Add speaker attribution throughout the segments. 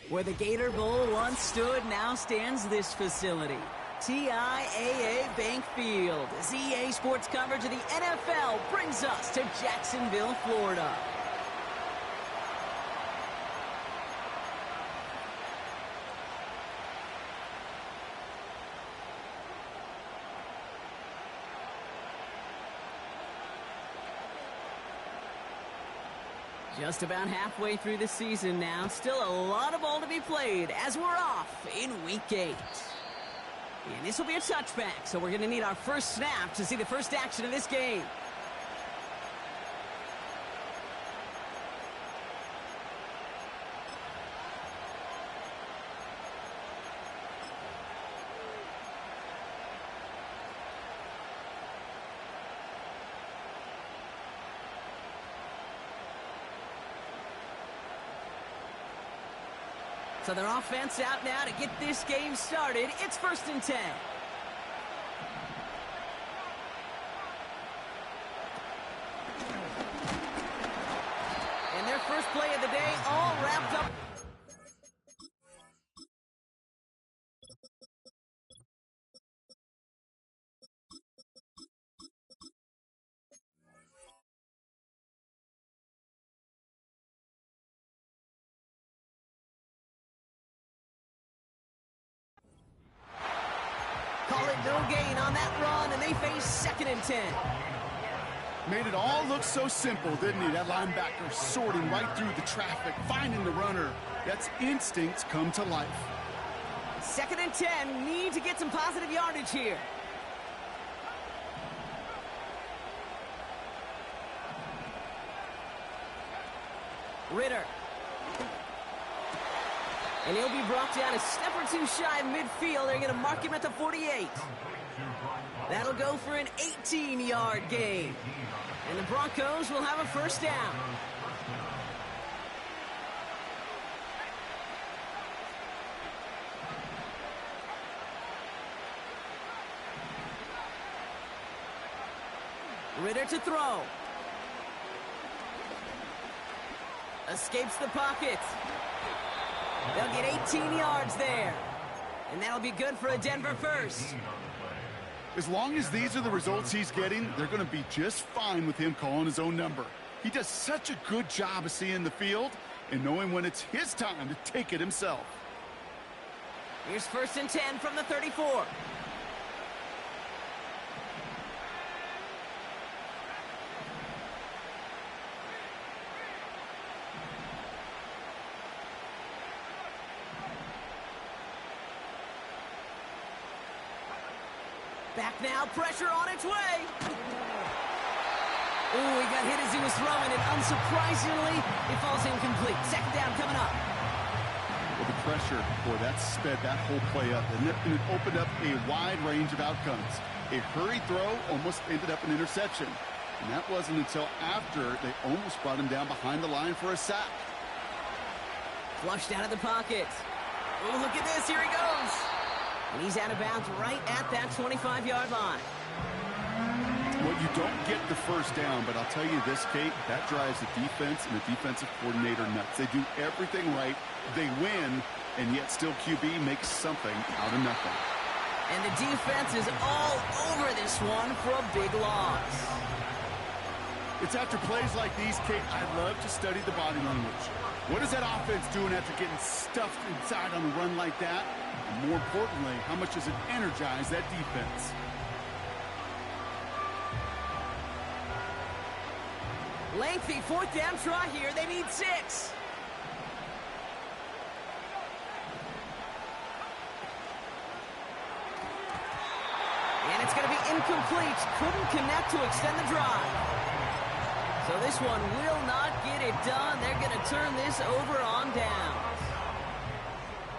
Speaker 1: Where the Gator Bowl once stood, now stands this facility. TIAA Bank Field. As EA Sports coverage of the NFL brings us to Jacksonville, Florida. Just about halfway through the season now. Still a lot of ball to be played as we're off in Week 8. And this will be a touchback, so we're going to need our first snap to see the first action of this game. So their offense out now to get this game started. It's 1st and 10. And their first play of the day all wrapped up. Call it no gain on that run, and they face 2nd and 10.
Speaker 2: Made it all look so simple, didn't he? That linebacker sorting right through the traffic, finding the runner. That's instincts come to life.
Speaker 1: 2nd and 10, need to get some positive yardage here. Ritter. And he'll be brought down a step or two shy of midfield. They're going to mark him at the 48. That'll go for an 18-yard gain. And the Broncos will have a first down. Ritter to throw. Escapes the pocket. They'll get 18 yards there. And that'll be good for a Denver first.
Speaker 2: As long as these are the results he's getting, they're going to be just fine with him calling his own number. He does such a good job of seeing the field and knowing when it's his time to take it himself.
Speaker 1: Here's 1st and 10 from the 34. Back now, pressure on its way. Ooh, he got hit as he was throwing it. Unsurprisingly, it falls incomplete. 2nd down coming up.
Speaker 2: Well, the pressure, boy, that sped that whole play up. And it opened up a wide range of outcomes. A hurried throw almost ended up an interception. And that wasn't until after they almost brought him down behind the line for a sack.
Speaker 1: Flushed out of the pocket. Oh, look at this. Here he goes. And he's out of bounds right at that 25-yard line.
Speaker 2: Well, you don't get the first down, but I'll tell you this, Kate, that drives the defense and the defensive coordinator nuts. They do everything right, they win, and yet still QB makes something out of nothing.
Speaker 1: And the defense is all over this one for a big loss.
Speaker 2: It's after plays like these, Kate, I love to study the body language. What is that offense doing after getting stuffed inside on a run like that? And more importantly, how much does it energize that defense?
Speaker 1: Lengthy 4th down try here. They need 6. And it's going to be incomplete. Couldn't connect to extend the drive. So this one will not get it done. They're going to turn this over on downs.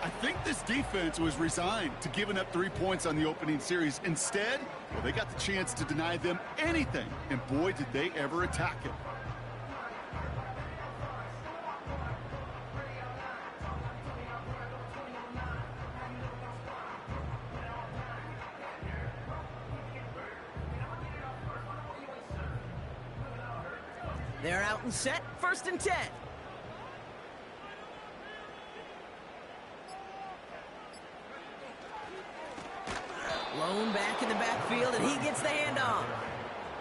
Speaker 2: I think this defense was resigned to giving up 3 points on the opening series. Instead, well, they got the chance to deny them anything. And boy, did they ever attack it.
Speaker 1: They're out and set. 1st and 10. Blown back in the backfield, and he gets the handoff.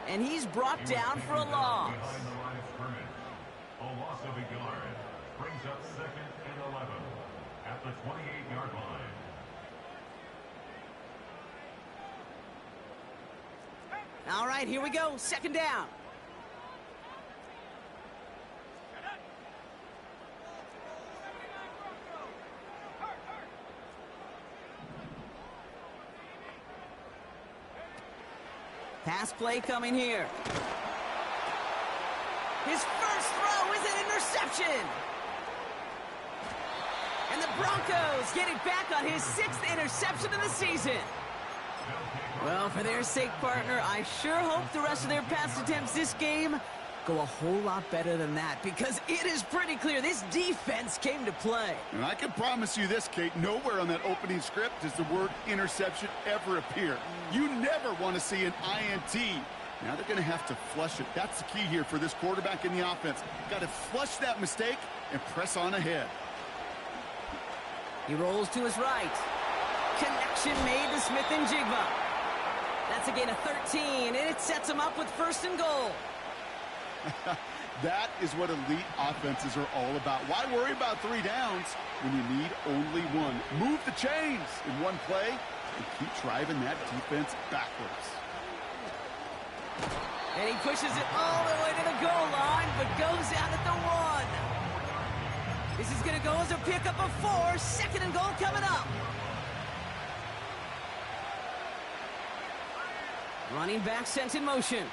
Speaker 1: And he's brought down for a loss.
Speaker 3: A loss of a yard brings up 2nd and 11 at the 28-yard line.
Speaker 1: All right, here we go. 2nd down. Pass play coming here. His first throw is an interception. And the Broncos get it back on his 6th interception of the season. Well, for their sake, partner, I sure hope the rest of their pass attempts this game go a whole lot better than that, because it is pretty clear this defense came to play.
Speaker 2: And I can promise you this, Kate, nowhere on that opening script does the word interception ever appear. You never want to see an INT. Now they're going to have to flush it. That's the key here for this quarterback in the offense. Got to flush that mistake and press on ahead.
Speaker 1: He rolls to his right. Connection made to Smith and Jigba. That's a gain of 13, and it sets him up with 1st and goal.
Speaker 2: That is what elite offenses are all about. Why worry about 3 downs when you need only 1? Move the chains in one play and keep driving that defense backwards.
Speaker 1: And he pushes it all the way to the goal line, but goes out at the 1. This is going to go as a pickup of 4. 2nd and goal coming up. Running back sent in motion.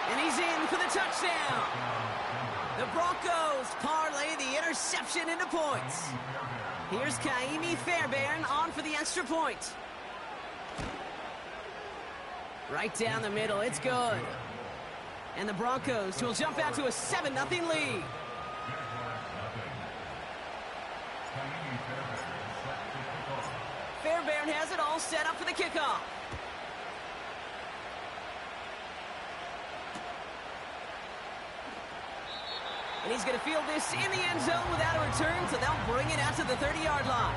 Speaker 1: And he's in for the touchdown. The Broncos parlay the interception into points. Here's Kaimi Fairbairn on for the extra point. Right down the middle, it's good. And the Broncos will jump out to a 7-0 lead. Fairbairn has it all set up for the kickoff. And he's going to field this in the end zone without a return, so they'll bring it out to the 30-yard line.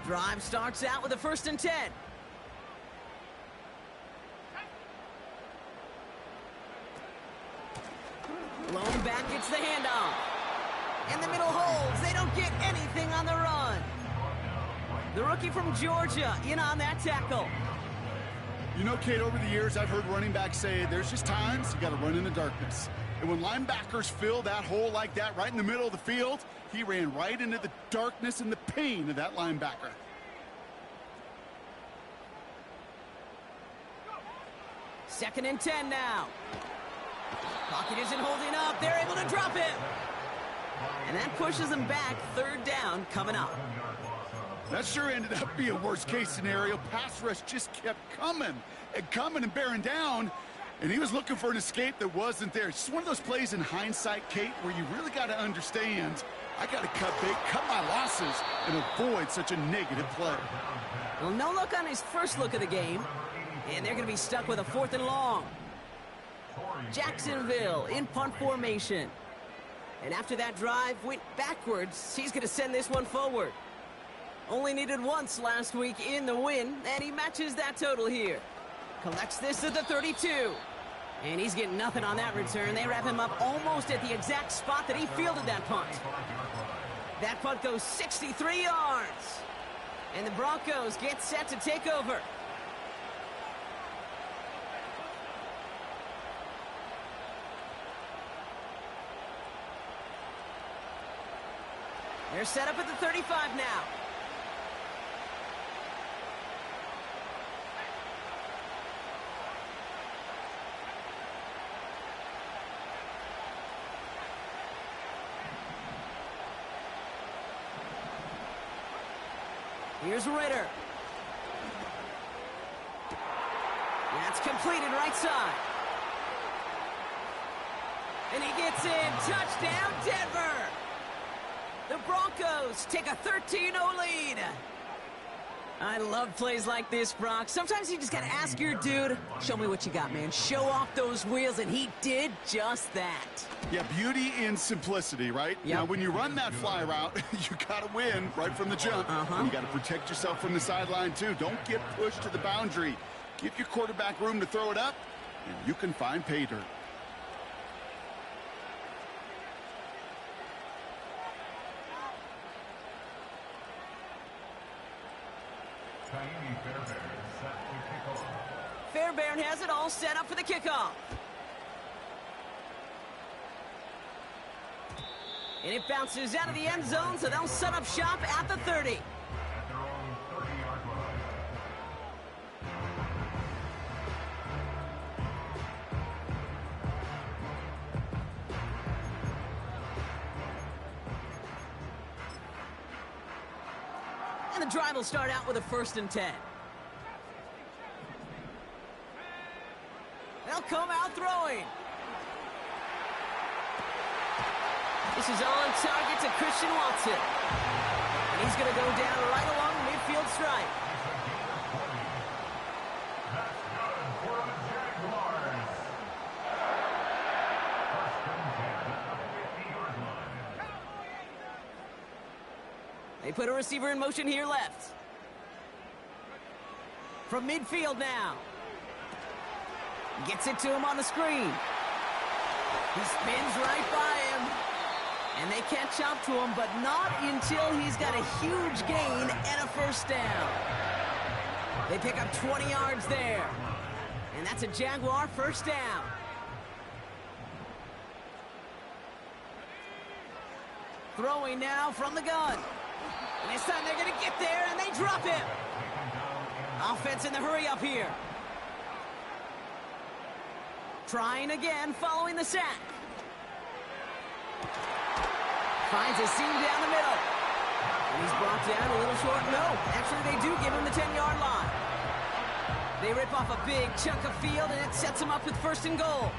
Speaker 1: Drive starts out with a 1st and 10. Blown back gets the handoff. And the middle holds. They don't get anything on the run. The rookie from Georgia in on that tackle.
Speaker 2: You know, Kate, over the years, I've heard running backs say there's just times you got to run in the darkness. And when linebackers fill that hole like that right in the middle of the field, he ran right into the darkness and the pain of that linebacker.
Speaker 1: Second and 10 now. Pocket isn't holding up. They're able to drop it. And that pushes them back. 3rd down coming up.
Speaker 2: That sure ended up being a worst-case scenario. Pass rush just kept coming and bearing down. And he was looking for an escape that wasn't there. It's just one of those plays in hindsight, Kate, where you really got to understand, I got to cut bait, cut my losses, and avoid such a negative play.
Speaker 1: Well, no look on his first look of the game. And they're going to be stuck with a 4th and long. Jacksonville in punt formation. And after that drive went backwards, he's going to send this one forward. Only needed once last week in the win, and he matches that total here. Collects this at the 32. And he's getting nothing on that return. They wrap him up almost at the exact spot that he fielded that punt. That punt goes 63 yards. And the Broncos get set to take over. They're set up at the 35 now. Here's Ritter. That's completed right side. And he gets in. Touchdown, Denver. The Broncos take a 13-0 lead. I love plays like this, Brock. Sometimes you just got to ask your dude, show me what you got, man. Show off those wheels, and he did just that.
Speaker 2: Yeah, beauty in simplicity, right?
Speaker 1: Yep.
Speaker 2: Now, when you run that fly route, you got to win right from the jump. And you got to protect yourself from the sideline, too. Don't get pushed to the boundary. Give your quarterback room to throw it up, and you can find pay dirt.
Speaker 1: Fairbairn has it all set up for the kickoff. And it bounces out of the end zone, so they'll set up shop at the 30.
Speaker 3: At their own 30-yard line.
Speaker 1: And the drive will start out with a 1st and 10. They'll come out throwing. This is on target to Christian Watson. And he's going to go down right along the midfield stripe.
Speaker 3: That's good for the Jaguars. 1st and 10 at the 50-yard line.
Speaker 1: They put a receiver in motion here left. From midfield now. Gets it to him on the screen. He spins right by him. And they catch up to him, but not until he's got a huge gain and a 1st down. They pick up 20 yards there. And that's a Jaguar 1st down. Throwing now from the gun. And this time they're going to get there, and they drop him. Offense in the hurry up here. Trying again following the sack. Finds a seam down the middle. And he's brought down a little short. No, actually they do give him the 10-yard line. They rip off a big chunk of field, and it sets him up with 1st and goal.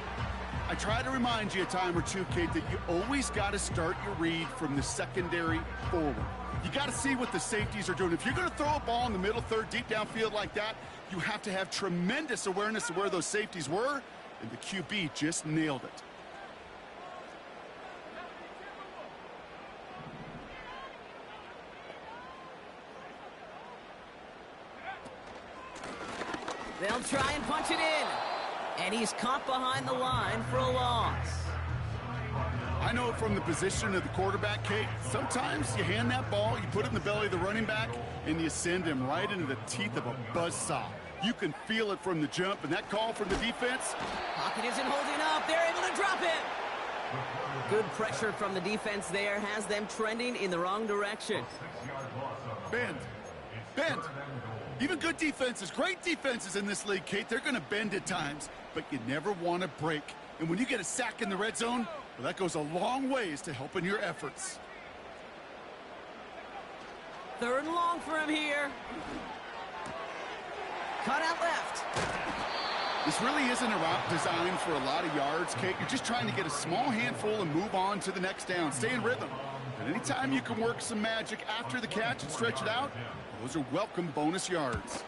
Speaker 2: I try to remind you a time or two, Kate, that you always got to start your read from the secondary forward. You got to see what the safeties are doing. If you're going to throw a ball in the middle third, deep downfield like that, you have to have tremendous awareness of where those safeties were, and the QB just nailed it.
Speaker 1: They'll try and punch it in. And he's caught behind the line for a loss.
Speaker 2: I know from the position of the quarterback, Kate, sometimes you hand that ball, you put it in the belly of the running back, and you send him right into the teeth of a buzzsaw. You can feel it from the jump, and that call from the defense.
Speaker 1: Pocket isn't holding up. They're able to drop him. Good pressure from the defense there has them trending in the wrong direction.
Speaker 2: Bend. Bend. Even good defenses, great defenses in this league, Kate, they're going to bend at times, but you never want to break. And when you get a sack in the red zone, well, that goes a long ways to helping your efforts.
Speaker 1: 3rd and long for him here. Cut out left.
Speaker 2: This really isn't a route designed for a lot of yards, Kate. You're just trying to get a small handful and move on to the next down. Stay in rhythm. And anytime you can work some magic after the catch and stretch it out, those are welcome bonus yards.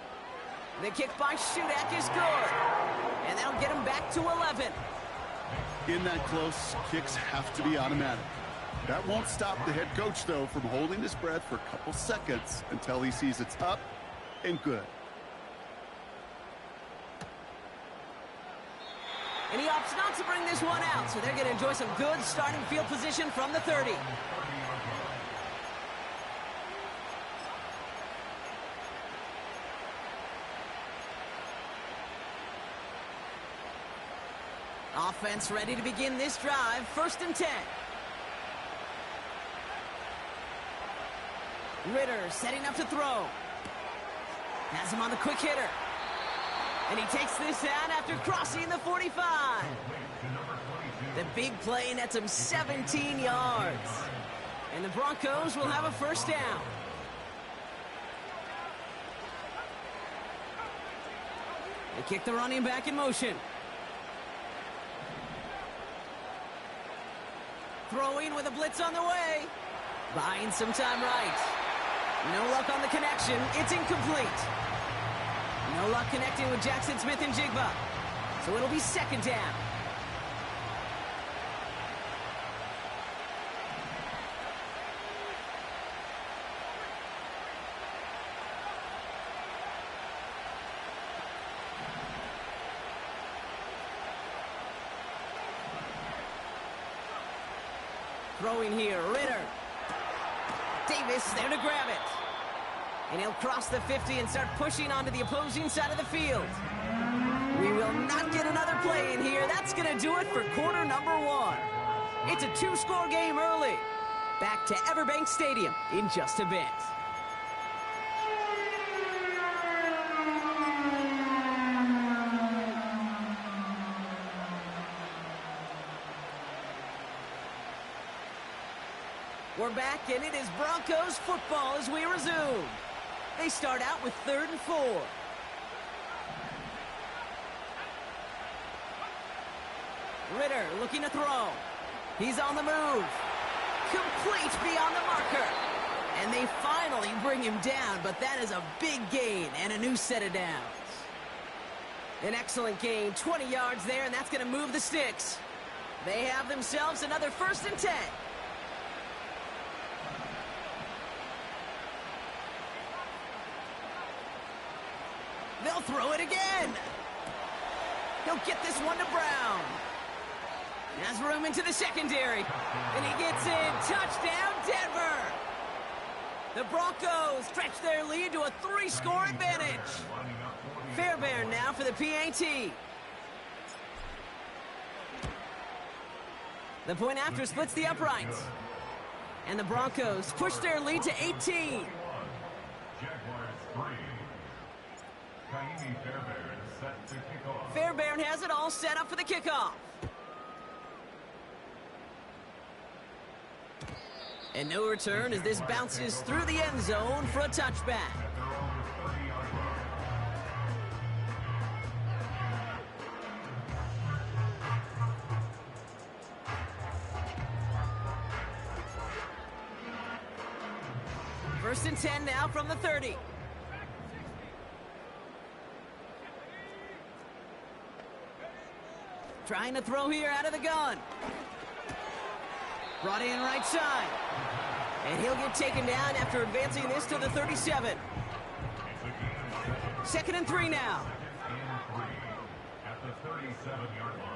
Speaker 1: The kick by Shudak is good. And that'll get him back to 11.
Speaker 2: In that close, kicks have to be automatic. That won't stop the head coach, though, from holding his breath for a couple seconds until he sees it's up and good.
Speaker 1: And he opts not to bring this one out, so they're going to enjoy some good starting field position from the 30. Offense ready to begin this drive. 1st and 10. Ritter setting up to throw. Has him on the quick hitter. And he takes this out after crossing the 45. The big play nets him 17 yards. And the Broncos will have a 1st down. They kick the running back in motion. Throwing with a blitz on the way. Buying some time right. No luck on the connection. It's incomplete. No luck connecting with Jackson Smith and Jigba. So it'll be second down. Throwing here, Ritter. Davis there to grab it. And he'll cross the 50 and start pushing onto the opposing side of the field. We will not get another play in here. That's going to do it for quarter number one. It's a two-score game early. Back to Everbank Stadium in just a bit. We're back, and it is Broncos football as we resume. They start out with 3rd and 4. Ritter looking to throw. He's on the move. Complete beyond the marker. And they finally bring him down, but that is a big gain and a new set of downs. An excellent gain, 20 yards there, and that's going to move the sticks. They have themselves another 1st and 10. They'll throw it again. He'll get this one to Brown. Has room into the secondary. And he gets in. Touchdown, Denver. The Broncos stretch their lead to a 3-score advantage. Fairbairn now for the PAT. The point after splits the uprights. And the Broncos push their lead to 18. Fairbairn has it all set up for the kickoff. And no return as this bounces through the end zone for a touchback. First and 10 now from the 30. Trying to throw here out of the gun. Brought in right side. And he'll get taken down after advancing this to the 37. 2nd and 3 now.
Speaker 3: At the 37-yard line.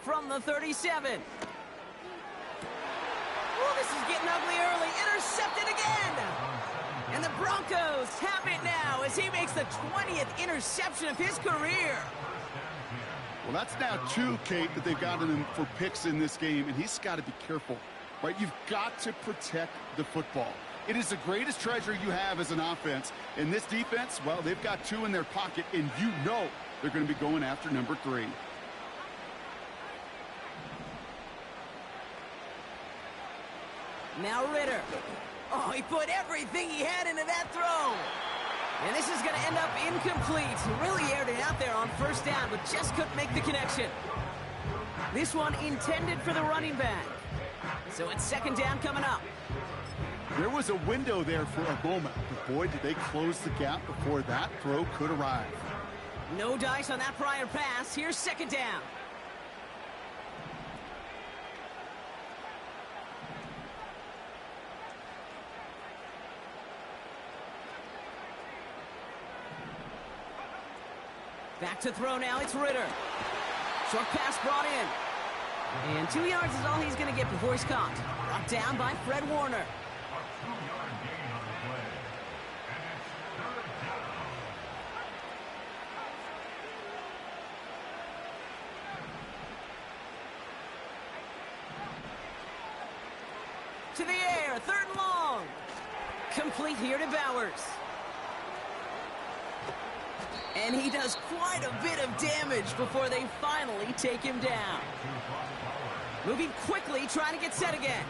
Speaker 1: From the 37. Oh, this is getting ugly early. Intercepted again. And the Broncos have it now as he makes the 20th interception of his career.
Speaker 2: Well, that's now 2, Kate, that they've gotten him for picks in this game, and he's got to be careful, right? You've got to protect the football. It is the greatest treasure you have as an offense. And this defense, well, they've got 2 in their pocket, and you know they're going to be going after number 3.
Speaker 1: Now Ritter. Oh, he put everything he had into that throw. And this is going to end up incomplete. He really aired it out there on 1st down, but just couldn't make the connection. This one intended for the running back. So it's 2nd down coming up.
Speaker 2: There was a window there for a moment, but boy, did they close the gap before that throw could arrive.
Speaker 1: No dice on that prior pass. Here's 2nd down. Back to throw now, it's Ritter. Short pass brought in. And 2 yards is all he's going to get before he's caught. Brought down by Fred Warner.
Speaker 3: A 2-yard gain on the play. And it's 3rd down.
Speaker 1: To the air, 3rd and long. Complete here to Bowers. And And he does quite a bit of damage before they finally take him down. Moving quickly, trying to get set again.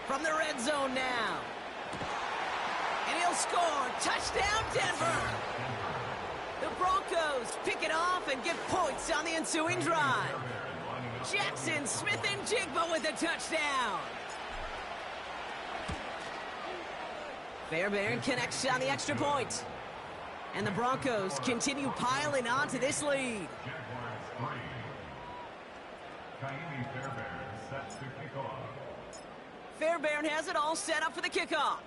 Speaker 1: From the red zone now. And he'll score. Touchdown, Denver. The Broncos pick it off and get points on the ensuing drive. Jackson, Smith, and Jigba with a touchdown. Fairbairn connects on the extra point. And the Broncos continue piling on to this lead. Fairbairn has it all set up for the kickoff.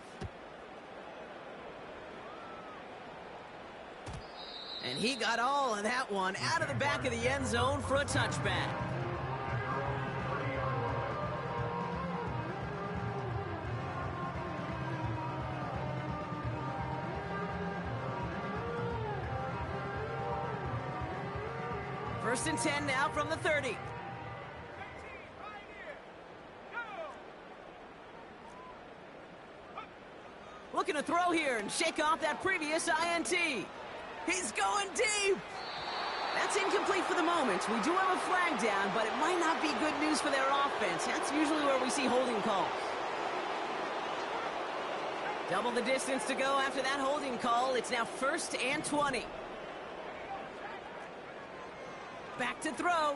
Speaker 1: And he got all of that one out of the back of the end zone for a touchback. First and 10 now from the 30. Looking to throw here and shake off that previous INT. He's going deep. That's incomplete for the moment. We do have a flag down, but it might not be good news for their offense. That's usually where we see holding calls. Double the distance to go after that holding call. It's now 1st and 20. Back to throw.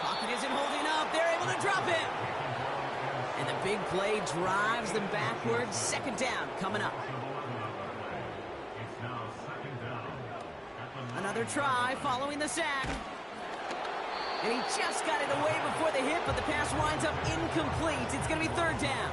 Speaker 1: Pocket isn't holding up. They're able to drop him. And the big play drives them backwards. Second down coming up. Another try following the sack. And he just got it away before the hit, but the pass winds up incomplete. It's going to be 3rd down.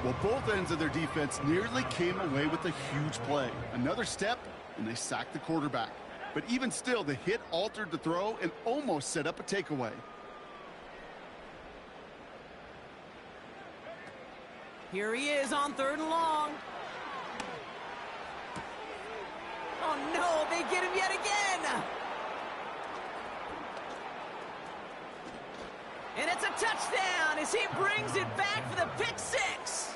Speaker 2: Well, both ends of their defense nearly came away with a huge play. Another step, and they sacked the quarterback. But even still, the hit altered the throw and almost set up a takeaway.
Speaker 1: Here he is on 3rd and long. Oh, no, they get him yet again. And it's a touchdown as he brings it back for the pick 6.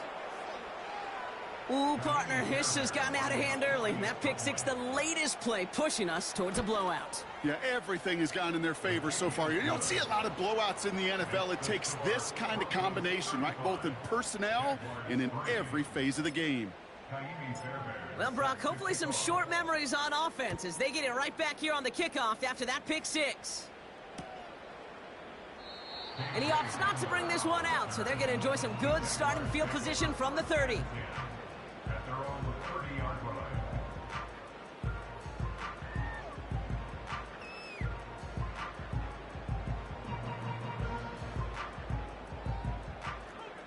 Speaker 1: Ooh, partner, this has gotten out of hand early. That pick 6, the latest play, pushing us towards a blowout.
Speaker 2: Yeah, everything has gone in their favor so far. You don't see a lot of blowouts in the NFL. It takes this kind of combination, right? Both in personnel and in every phase of the game.
Speaker 1: Well, Brock, hopefully some short memories on offense as they get it right back here on the kickoff after that pick 6. And he opts not to bring this one out, so they're going to enjoy some good starting field position from the 30.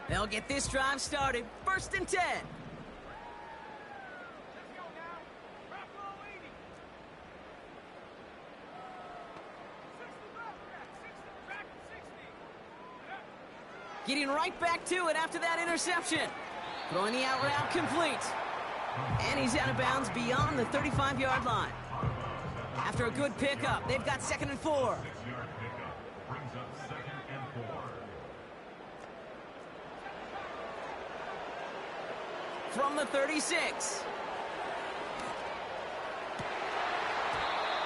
Speaker 1: They'll get this drive started. 1st and 10. Getting right back to it after that interception. Throwing the out route complete. And he's out of bounds beyond the 35-yard line. After a good pickup, they've got 2nd and 4. From the 36.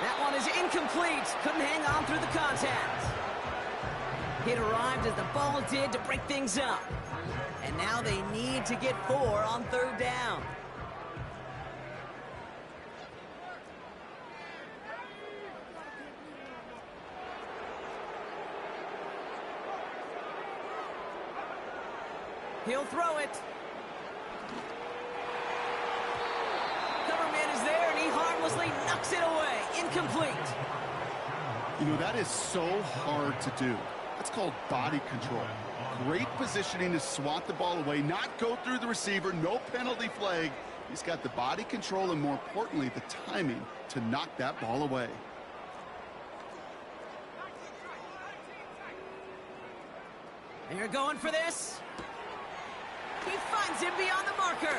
Speaker 1: That one is incomplete. Couldn't hang on through the contact. It arrived as the ball did to break things up. And now they need to get 4 on 3rd down. He'll throw it. Coverman is there, and he harmlessly knocks it away. Incomplete.
Speaker 2: You know, that is so hard to do. That's called body control. Great positioning to swat the ball away, not go through the receiver, no penalty flag. He's got the body control and, more importantly, the timing to knock that ball away.
Speaker 1: They're going for this. He finds him beyond the marker.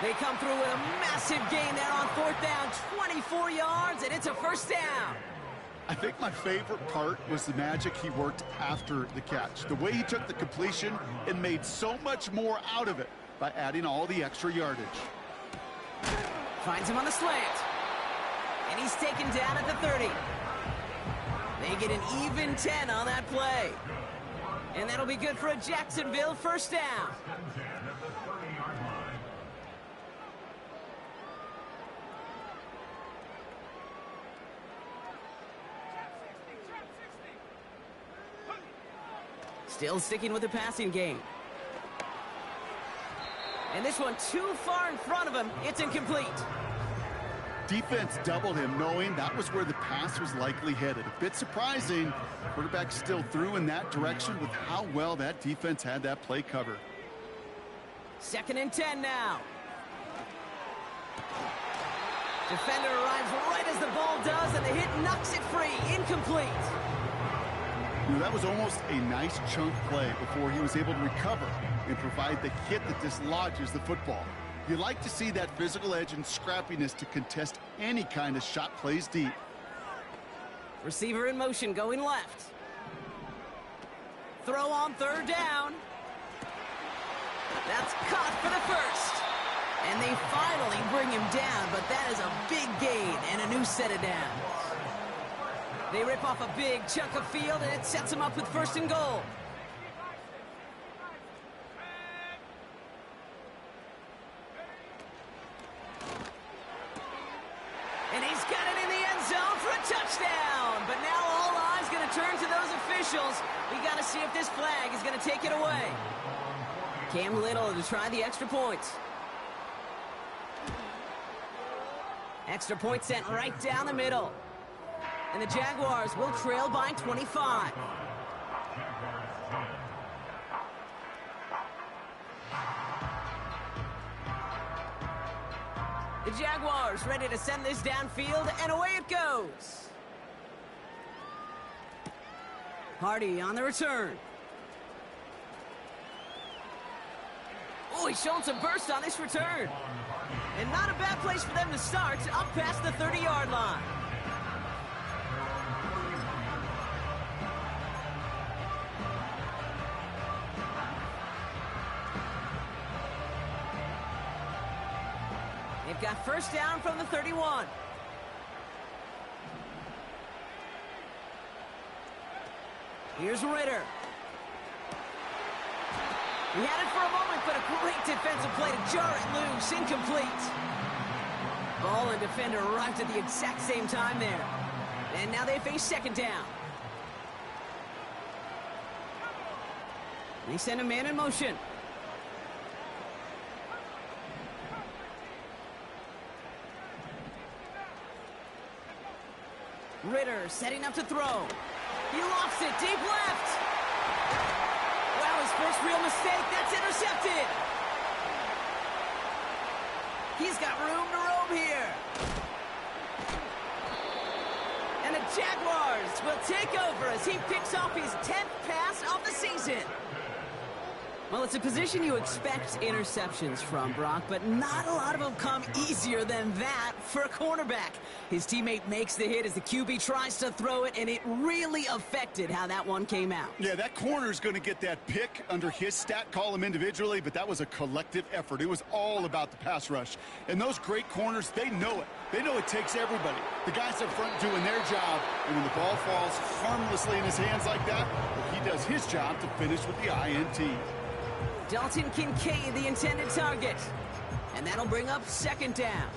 Speaker 1: They come through with a massive gain there on 4th down, 24 yards, and it's a 1st down.
Speaker 2: I think my favorite part was the magic he worked after the catch. The way he took the completion and made so much more out of it by adding all the extra yardage.
Speaker 1: Finds him on the slant. And he's taken down at the 30. They get an even 10 on that play. And that'll be good for a Jacksonville first down. Still sticking with the passing game. And this one too far in front of him. It's incomplete.
Speaker 2: Defense doubled him, knowing that was where the pass was likely headed. A bit surprising. Quarterback still threw in that direction with how well that defense had that play covered.
Speaker 1: 2nd and 10 now. Defender arrives right as the ball does, and the hit knocks it free. Incomplete.
Speaker 2: That was almost a nice chunk play before he was able to recover and provide the hit that dislodges the football. You like to see that physical edge and scrappiness to contest any kind of shot plays deep.
Speaker 1: Receiver in motion going left. Throw on 3rd down. That's caught for the first. And they finally bring him down, but that is a big gain and a new set of downs. They rip off a big chunk of field, and it sets them up with 1st and goal. And he's got it in the end zone for a touchdown. But now all eyes going to turn to those officials. We got to see if this flag is going to take it away. Cam Little to try the extra point. Extra point sent right down the middle. And the Jaguars will trail by 25. The Jaguars ready to send this downfield, and away it goes. Hardy on the return. Oh, he's showing some burst on this return. And not a bad place for them to start, up past the 30-yard line. They've got 1st down from the 31. Here's Ritter. He had it for a moment, but a great defensive play to jar it loose. Incomplete. Ball and defender arrived at the exact same time there. And now they face 2nd down. They send a man in motion. Ritter setting up to throw. He lofts it deep left. Wow, his first real mistake. That's intercepted. He's got room to roam here. And the Jaguars will take over as he picks off his 10th pass of the season. Well, it's a position you expect interceptions from, Brock, but not a lot of them come easier than that for a cornerback. His teammate makes the hit as the QB tries to throw it, and it really affected how that one came out.
Speaker 2: Yeah, that corner's going to get that pick under his stat column individually, but that was a collective effort. It was all about the pass rush. And those great corners, they know it. They know it takes everybody. The guys up front doing their job, and when the ball falls harmlessly in his hands like that, well, he does his job to finish with the INT.
Speaker 1: Dalton Kincaid, the intended target. And that'll bring up 2nd down.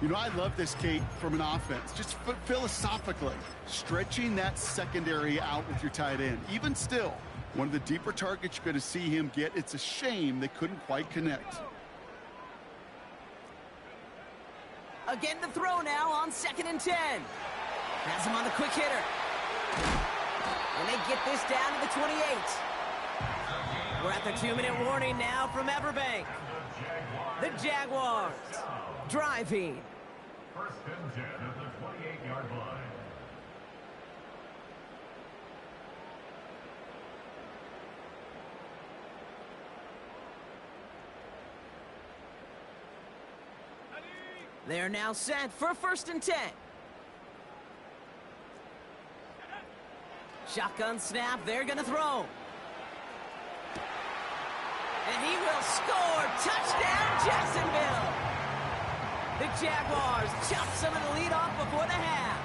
Speaker 2: You know, I love this, Kate, from an offense. Just philosophically, stretching that secondary out with your tight end. Even still, one of the deeper targets you're going to see him get. It's a shame they couldn't quite connect.
Speaker 1: Again the throw now on 2nd and 10. Has him on the quick hitter. And they get this down to the 28. We're at the 2-minute warning now from Everbank. The Jaguars driving.
Speaker 3: 1st and 10 at the 28-yard line.
Speaker 1: They're now set for 1st and 10. Shotgun snap, they're going to throw. And he will score. Touchdown, Jacksonville. The Jaguars chop some of the lead off before the half.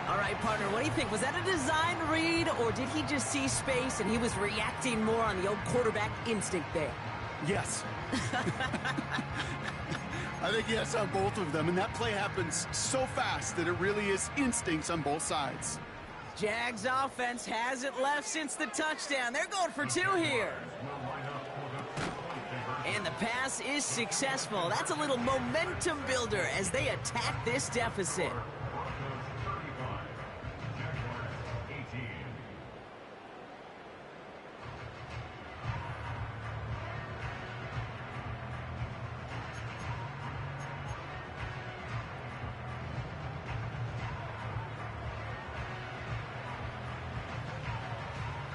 Speaker 1: All right, partner, what do you think? Was that a designed read, or did he just see space and he was reacting more on the old quarterback instinct there?
Speaker 2: Yes. I think yes on both of them, and that play happens so fast that it really is instincts on both sides.
Speaker 1: Jags offense hasn't left since the touchdown. They're going for 2 here. And the pass is successful. That's a little momentum builder as they attack this deficit.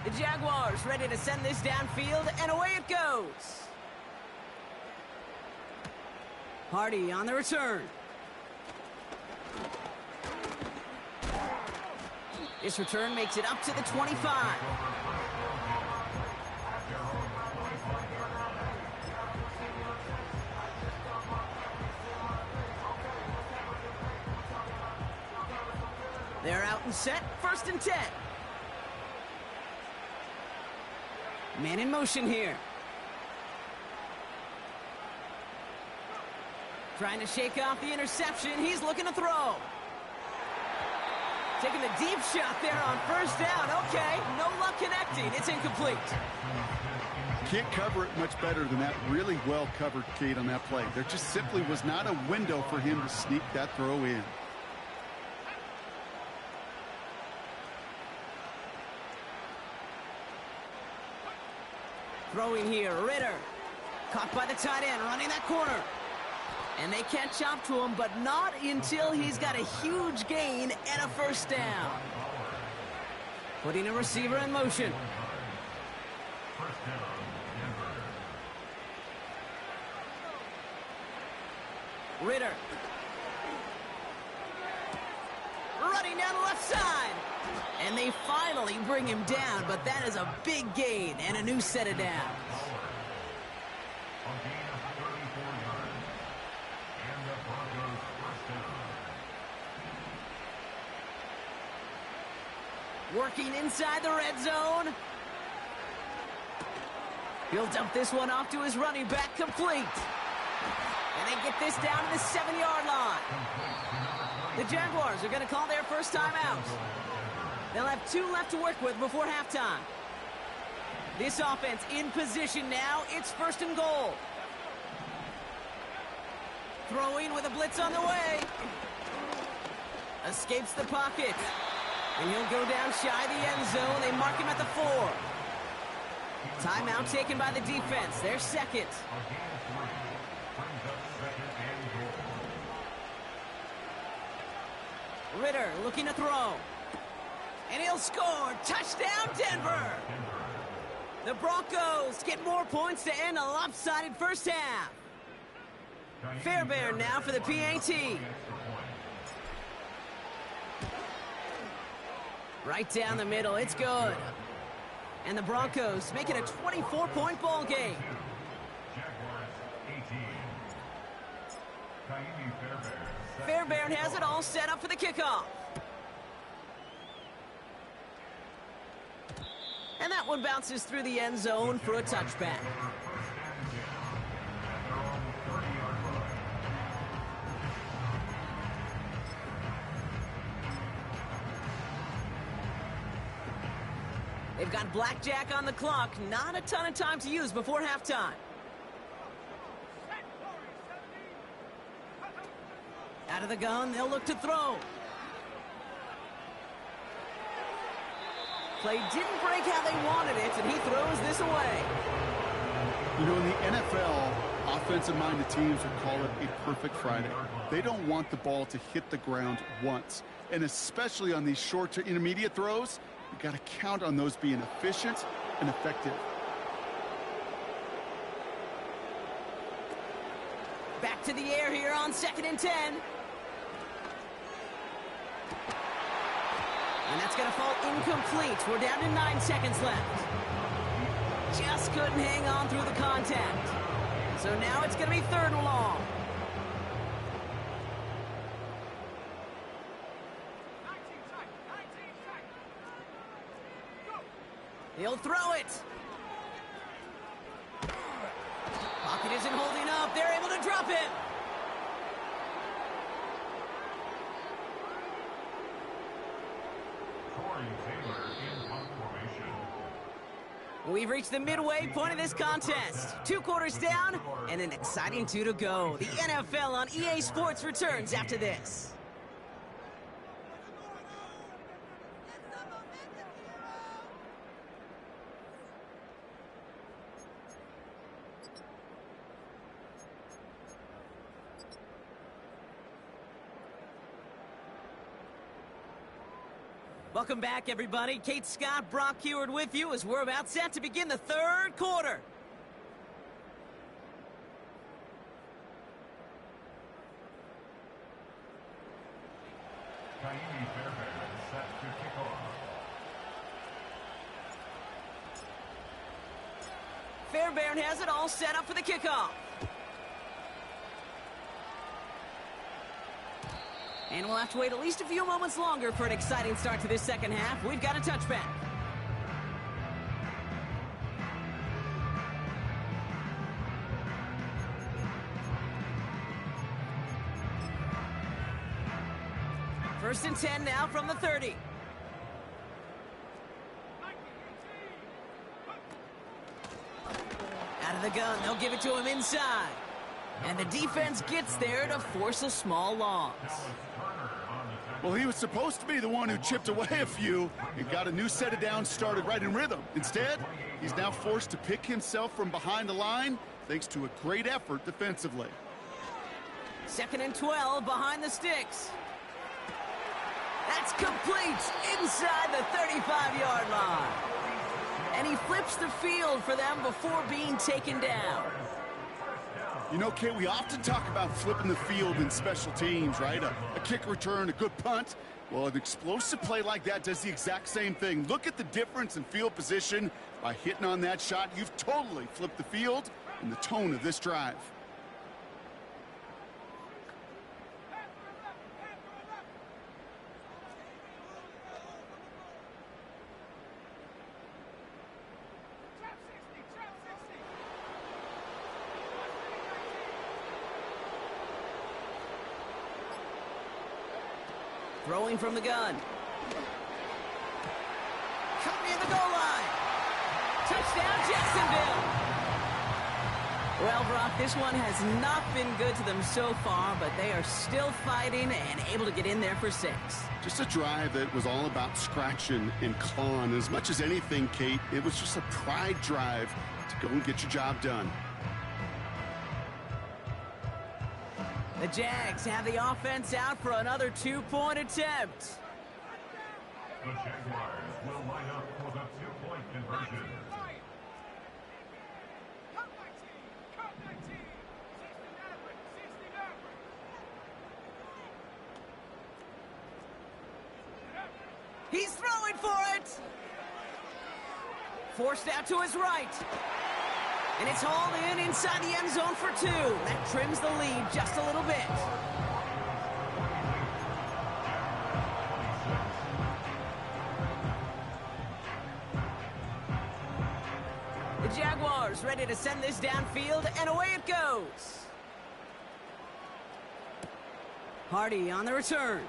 Speaker 1: The Jaguars ready to send this downfield, and away it goes. Hardy on the return. This return makes it up to the 25. They're out and set, 1st and 10. Man in motion here. Trying to shake off the interception. He's looking to throw. Taking the deep shot there on 1st down. Okay, no luck connecting. It's incomplete.
Speaker 2: Can't cover it much better than that. Really well covered, Kate, on that play. There just simply was not a window for him to sneak that throw in.
Speaker 1: Throwing here, Ritter. Caught by the tight end, running that corner. And they catch up to him, but not until he's got a huge gain and a 1st down. Putting a receiver in motion. Ritter. Running down the left side. And they finally bring him down, but that is a big gain and a new set of downs. Working inside the red zone. He'll dump this one off to his running back, complete. And they get this down to the 7-yard line. The Jaguars are going to call their first time out. They'll have 2 left to work with before halftime. This offense in position now. It's 1st and goal. Throwing with a blitz on the way. Escapes the pocket. And he'll go down shy of the end zone. They mark him at the 4. Timeout taken by the defense. Their 2nd. Ritter looking to throw. And he'll score. Touchdown, Denver. The Broncos get more points to end a lopsided 1st half. Fairbairn now for the PAT. Right down the middle. It's good. And the Broncos make it a 24-point ball game. Fairbairn has it all set up for the kickoff. And that one bounces through the end zone for a touchback. They've got blackjack on the clock. Not a ton of time to use before halftime. Out of the gun, they'll look to throw. Play didn't break how they wanted it, and he throws this away.
Speaker 2: You know, in the NFL, offensive-minded teams would call it a perfect Friday. They don't want the ball to hit the ground once. And especially on these short to intermediate throws, you got to count on those being efficient and effective.
Speaker 1: Back to the air here on 2nd and 10. And that's going to fall incomplete. We're down to 9 seconds left. Just couldn't hang on through the contact. So now it's going to be 3rd and long. He'll throw it. Pocket isn't holding up. They're able to drop it. We've reached the midway point of this contest. 2 quarters down and an exciting 2 to go. The NFL on EA Sports returns after this. Welcome back, everybody. Kate Scott, Brock Heward with you as we're about set to begin the 3rd quarter.
Speaker 3: Set to kick off.
Speaker 1: Fairbairn has it all set up for the kickoff. And we'll have to wait at least a few moments longer for an exciting start to this second half. We've got a touchback. First and 10 now from the 30. Out of the gun, they'll give it to him inside. And the defense gets there to force a small loss.
Speaker 2: Well, he was supposed to be the one who chipped away a few and got a new set of downs started right in rhythm. Instead, he's now forced to pick himself from behind the line thanks to a great effort defensively.
Speaker 1: 2nd and 12 behind the sticks. That's complete inside the 35-yard line. And he flips the field for them before being taken down.
Speaker 2: You know, Kate, we often talk about flipping the field in special teams, right? A kick return, a good punt. Well, an explosive play like that does the exact same thing. Look at the difference in field position. By hitting on that shot, you've totally flipped the field and the tone of this drive.
Speaker 1: Throwing from the gun. Coming near the goal line. Touchdown, Jacksonville. Well, Brock, this one has not been good to them so far, but they are still fighting and able to get in there for 6.
Speaker 2: Just a drive that was all about scratching and clawing. As much as anything, Kate, it was just a pride drive to go and get your job done.
Speaker 1: The Jags have the offense out for another 2-point attempt.
Speaker 3: The Jaguars will line up for the 2-point conversion.
Speaker 1: He's throwing for it. Forced out to his right. And it's hauled in inside the end zone for 2. That trims the lead just a little bit. The Jaguars ready to send this downfield, and away it goes. Hardy on the return.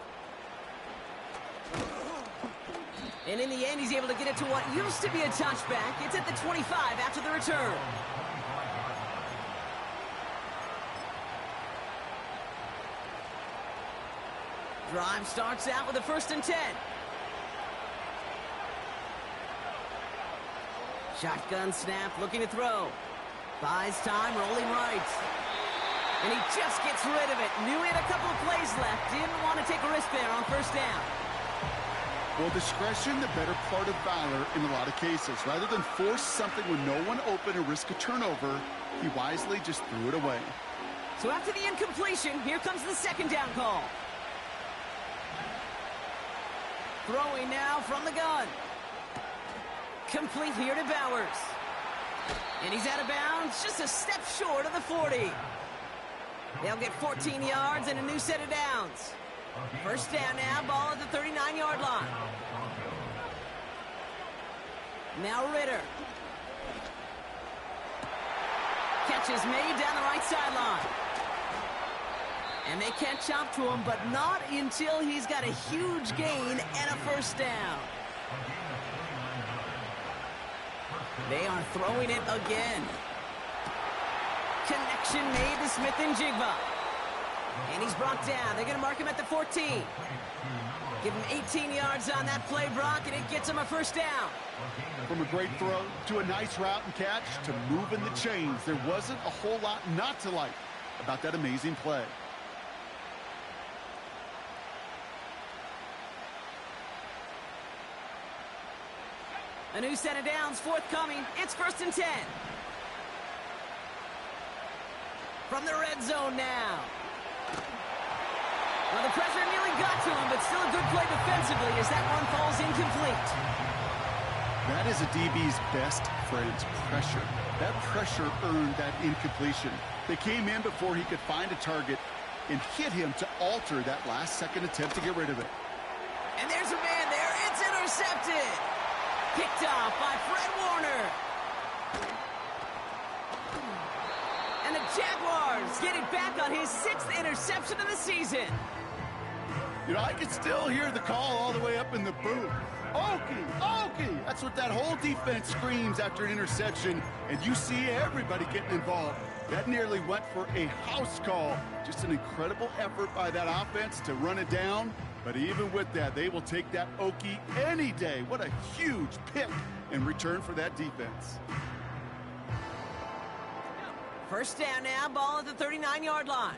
Speaker 1: And in the end, he's able to get it to what used to be a touchback. It's at the 25 after the return. Drive starts out with a 1st and 10. Shotgun snap, looking to throw. Buys time, rolling right. And he just gets rid of it. Knew he had a couple of plays left. Didn't want to take a risk there on 1st down.
Speaker 2: Well, discretion, the better part of valor in a lot of cases. Rather than force something with no one open or risk a turnover, he wisely just threw it away.
Speaker 1: So after the incompletion, here comes the 2nd down call. Throwing now from the gun. Complete here to Bowers. And he's out of bounds, just a step short of the 40. They'll get 14 yards and a new set of downs. First down now, ball at the 39-yard line. Now Ritter. Catch is made down the right sideline. And they catch up to him, but not until he's got a huge gain and a first down. They are throwing it again. Connection made to Smith and Jigba. And he's brought down. They're going to mark him at the 14. Give him 18 yards on that play, Brock, and it gets him a first down.
Speaker 2: From a great throw to a nice route and catch to moving the chains, there wasn't a whole lot not to like about that amazing play.
Speaker 1: A new set of downs forthcoming. It's 1st and 10. From the red zone now. Well, the pressure nearly got to him, but still a good play defensively as that one falls incomplete.
Speaker 2: That is a DB's best friend, pressure. That pressure earned that incompletion. They came in before he could find a target and hit him to alter that last-second attempt to get rid of it.
Speaker 1: And there's a man there. It's intercepted. Picked off by Fred Warner. And the Jaguars get it back on his 6th interception of the season.
Speaker 2: You know, I can still hear the call all the way up in the booth. Okie, Okie! That's what that whole defense screams after an interception, and you see everybody getting involved. That nearly went for a house call. Just an incredible effort by that offense to run it down. But even with that, they will take that Okie any day. What a huge pick in return for that defense.
Speaker 1: First down now, ball at the 39-yard line.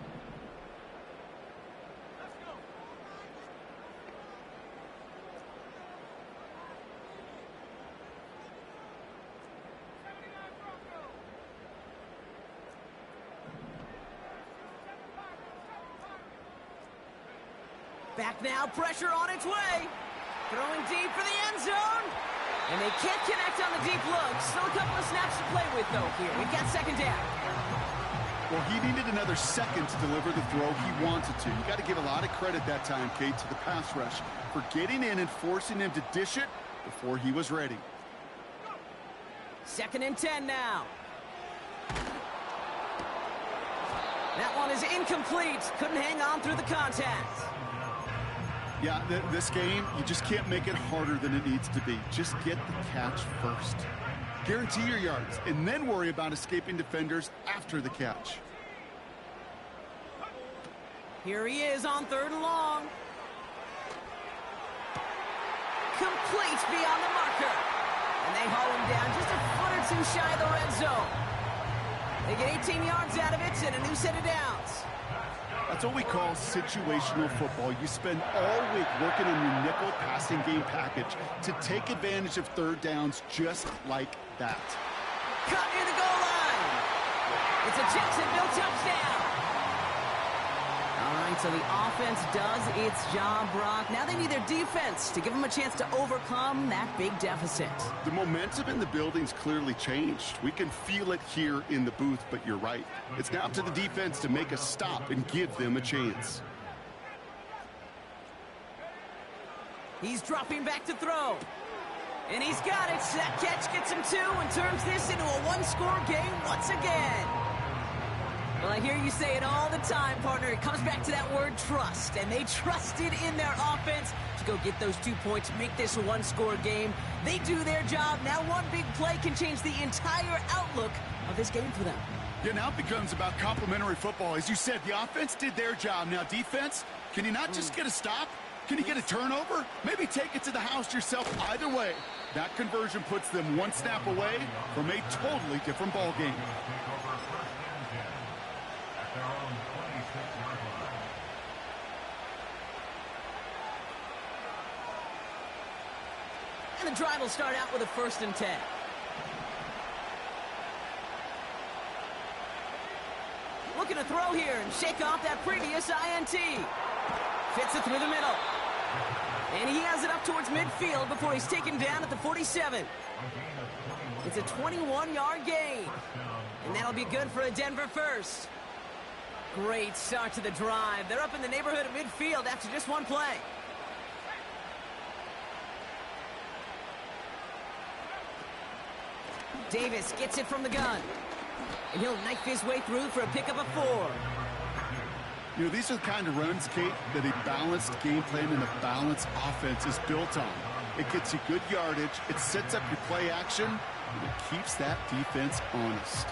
Speaker 1: Back now, pressure on its way. Throwing deep for the end zone. And they can't connect on the deep look. Still a couple of snaps to play with, though, here. We've got second down.
Speaker 2: Well, he needed another second to deliver the throw he wanted to. You got to give a lot of credit that time, Kate, to the pass rush for getting in and forcing him to dish it before he was ready.
Speaker 1: 2nd and 10 now. That one is incomplete. Couldn't hang on through the contact.
Speaker 2: Yeah, this game, you just can't make it harder than it needs to be. Just get the catch first. Guarantee your yards, and then worry about escaping defenders after the catch.
Speaker 1: Here he is on 3rd and long. Complete beyond the marker. And they haul him down just a foot or two shy of the red zone. They get 18 yards out of it and a new set of downs.
Speaker 2: That's what we call situational football. You spend all week working on your nickel passing game package to take advantage of 3rd downs just like that.
Speaker 1: Cut near the goal line. It's a Jacksonville touchdown. All right, so the offense does its job, Brock. Now they need their defense to give them a chance to overcome that big deficit.
Speaker 2: The momentum in the building's clearly changed. We can feel it here in the booth, but you're right. It's now up to the defense to make a stop and give them a chance.
Speaker 1: He's dropping back to throw. And he's got it. That catch gets him 2 and turns this into a one-score game once again. Well, I hear you say it all the time, partner. It comes back to that word trust. And they trusted in their offense to go get those 2 points, make this a one-score game. They do their job. Now one big play can change the entire outlook of this game for them.
Speaker 2: Yeah, now it becomes about complementary football. As you said, the offense did their job. Now defense, can you not just get a stop? Can you get a turnover? Maybe take it to the house yourself. Either way, that conversion puts them one snap away from a totally different ball game.
Speaker 1: And the drive will start out with a 1st and 10. Looking to throw here and shake off that previous INT. Fits it through the middle. And he has it up towards midfield before he's taken down at the 47. It's a 21-yard gain. And that'll be good for a Denver first. Great start to the drive. They're up in the neighborhood of midfield after just one play. Davis gets it from the gun. And he'll knife his way through for a pickup of 4.
Speaker 2: You know, these are the kind of runs, Kate, that a balanced game plan and a balanced offense is built on. It gets you good yardage, it sets up your play action, and it keeps that defense honest.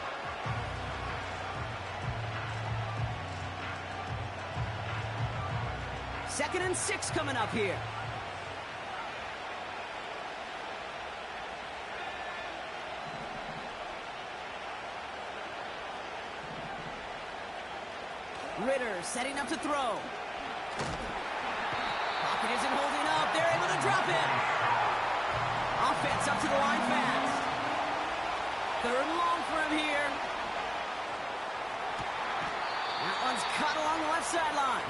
Speaker 1: Second and 6 coming up here. Ritter setting up to throw. Pocket isn't holding up. They're able to drop it. Offense up to the line fast. Third and long for him here. That one's cut along the left sideline.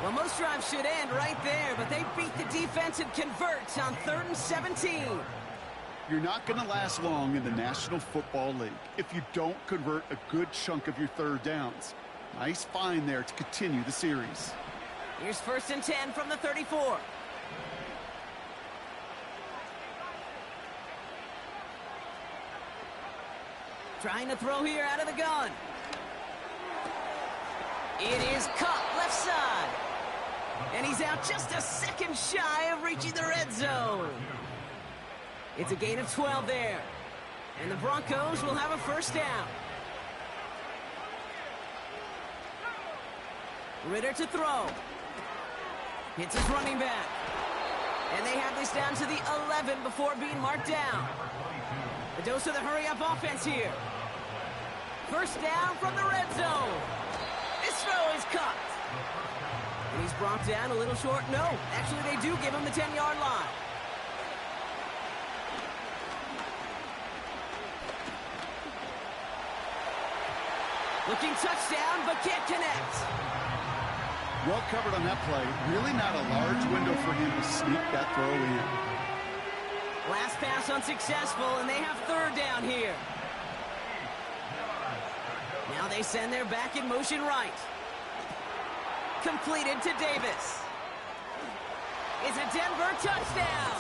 Speaker 1: Well, most drives should end right there, but they beat the defense and convert on 3rd and 17.
Speaker 2: You're not going to last long in the National Football League if you don't convert a good chunk of your third downs. Nice find there to continue the series.
Speaker 1: Here's 1st and 10 from the 34. Trying to throw here out of the gun. It is caught left side. And he's out just a second shy of reaching the red zone. It's a gain of 12 there. And the Broncos will have a first down. Ritter to throw. Hits his running back. And they have this down to the 11 before being marked down. A dose of the hurry-up offense here. First down from the red zone. This throw is caught. And he's brought down a little short. No, actually they do give him the 10-yard line. Looking touchdown, but can't connect.
Speaker 2: Well covered on that play. Really not a large window for him to sneak that throw in.
Speaker 1: Last pass unsuccessful, and they have 3rd down here. Now they send their back in motion right. Completed to Davis. It's a Denver touchdown.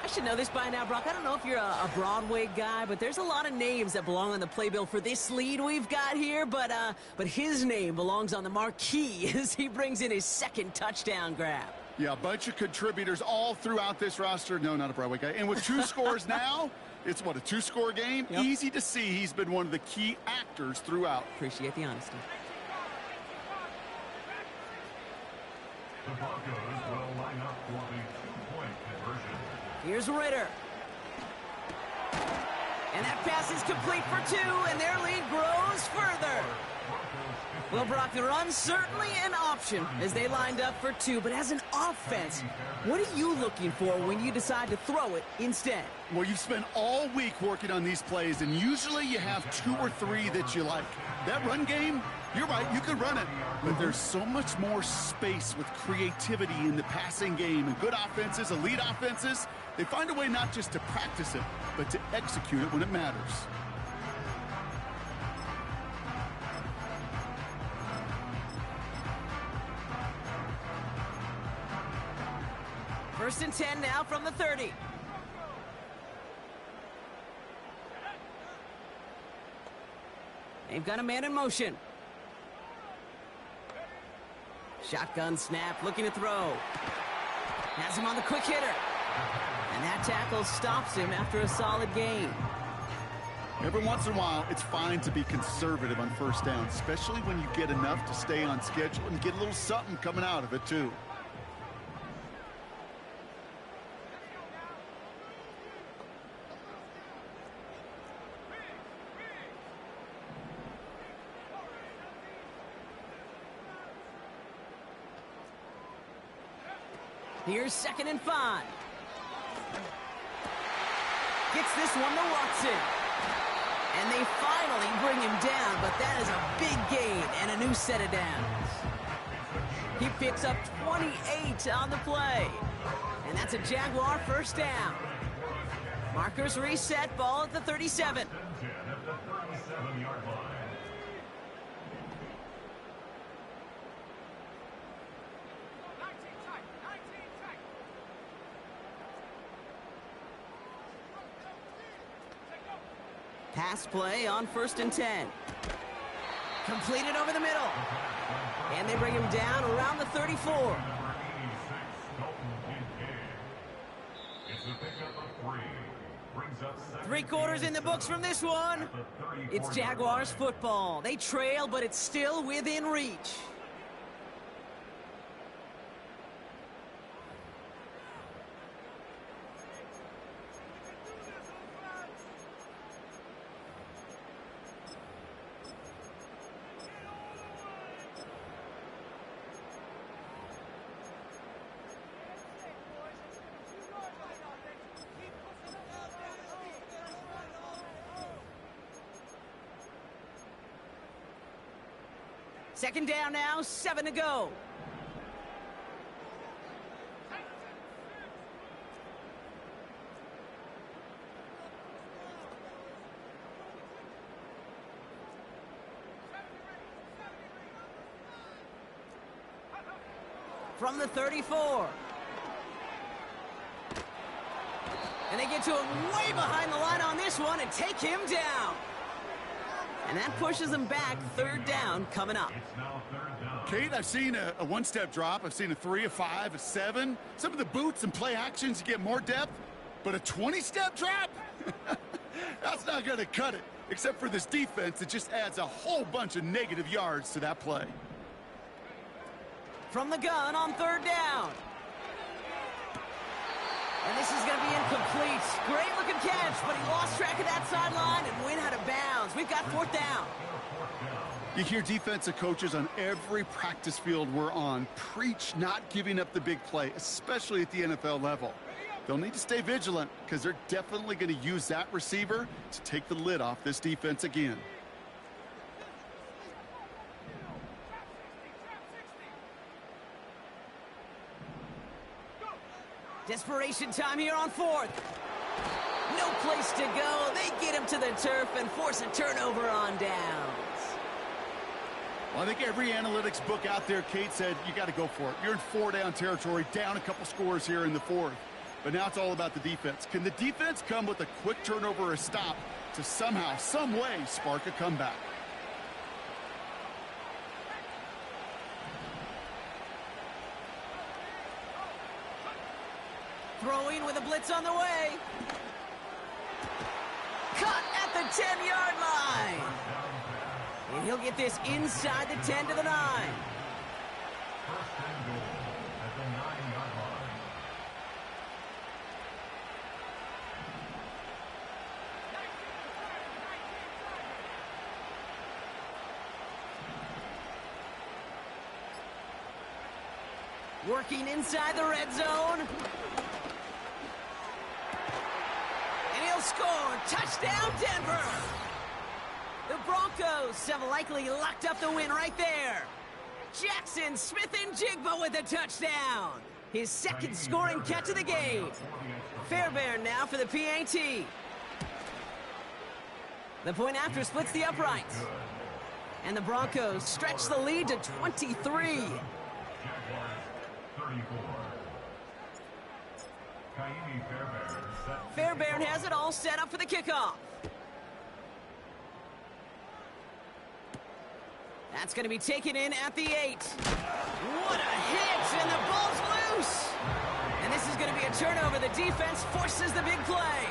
Speaker 1: I should know this by now, Brock. I don't know if you're a Broadway guy, but there's a lot of names that belong on the playbill for this lead we've got here. But his name belongs on the marquee as he brings in his 2nd touchdown grab.
Speaker 2: Yeah, a bunch of contributors all throughout this roster. No, not a Broadway guy. And with 2 scores now, it's what, a 2-score game?
Speaker 1: Yep.
Speaker 2: Easy to see he's been one of the key actors throughout.
Speaker 1: Appreciate the honesty.
Speaker 3: The Broncos will line up for the 2-point conversion.
Speaker 1: Here's Ritter. And that pass is complete for 2, and their lead grows further. Well, Brock, the run's certainly an option as they lined up for 2, but as an offense, what are you looking for when you decide to throw it instead?
Speaker 2: Well, you've spent all week working on these plays, and usually you have 2 or 3 that you like. That run game, you're right, you can run it, but there's so much more space with creativity in the passing game, and good offenses, elite offenses, they find a way not just to practice it, but to execute it when it matters.
Speaker 1: First and 10 now from the 30. They've got a man in motion. Shotgun snap, looking to throw. Has him on the quick hitter. And that tackle stops him after a solid gain.
Speaker 2: Every once in a while, it's fine to be conservative on first down, especially when you get enough to stay on schedule and get a little something coming out of it, too.
Speaker 1: Here's 2nd and 5. Gets this one to Watson. And they finally bring him down, but that is a big gain and a new set of downs. He picks up 28 on the play. And that's a Jaguar first down. Markers reset, ball at the 37.
Speaker 3: 10 at the 37-yard line.
Speaker 1: Pass play on 1st and 10. Completed over the middle. And they bring him down around the 34.
Speaker 3: Number 86, Dalton Kincaid. It's a pickup of 3. Brings up
Speaker 1: 3 quarters in the books from this one. It's Jaguars football. They trail, but it's still within reach. Second down now, 7 to go. From the 34. And they get to him way behind the line on this one and take him down. And that pushes them back. 3rd down coming up.
Speaker 3: It's now 3rd down.
Speaker 2: Kate, I've seen a one-step drop. I've seen a 3, a 5, a 7. Some of the boots and play actions, you get more depth. But a 20-step drop? That's not going to cut it, except for this defense that just adds a whole bunch of negative yards to that play.
Speaker 1: From the gun on 3rd down. And this is going to be incomplete. Great-looking catch, but he lost track of that sideline and went out of bounds. We've got 4th down.
Speaker 2: You hear defensive coaches on every practice field we're on preach not giving up the big play, especially at the NFL level. They'll need to stay vigilant because they're definitely going to use that receiver to take the lid off this defense again.
Speaker 1: Desperation time here on 4th. No place to go. They get him to the turf and force a turnover on downs.
Speaker 2: Well, I think every analytics book out there, Kate, said you got to go for it. You're in 4-down territory, down a couple scores here in the 4th. But now it's all about the defense. Can the defense come with a quick turnover or a stop to somehow, some way, spark a comeback?
Speaker 1: Throwing with a blitz on the way. Cut at the 10-yard line. And he'll get this inside the 10 to the 9.
Speaker 3: 1st and goal at the 9-yard line.
Speaker 1: Working inside the red zone. And he'll score. Touchdown, Denver. The Broncos have likely locked up the win right there. Jackson Smith-Njigba with a touchdown. His 2nd scoring catch of the game. Fairbairn now for the PAT. The point after splits the uprights. And the Broncos stretch the lead to 23.
Speaker 3: Jaguars 34.
Speaker 1: Fairbairn has it all set up for the kickoff. That's going to be taken in at the 8. What a hit, and the ball's loose. And this is going to be a turnover. The defense forces the big play.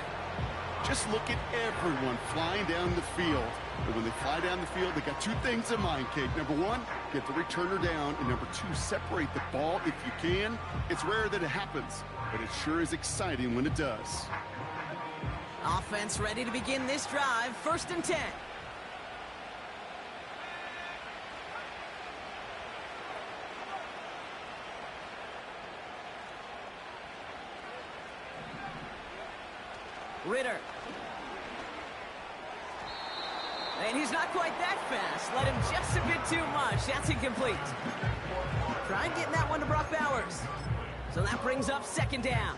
Speaker 2: Just look at everyone flying down the field. And when they fly down the field, they got 2 things in mind, Kate. Number 1, get the returner down. And number 2, separate the ball if you can. It's rare that it happens, but it sure is exciting when it does.
Speaker 1: Offense ready to begin this drive. 1st and 10. Ritter. And he's not quite that fast. Let him just a bit too much. That's incomplete. Tried getting that one to Brock Bowers. So that brings up second down.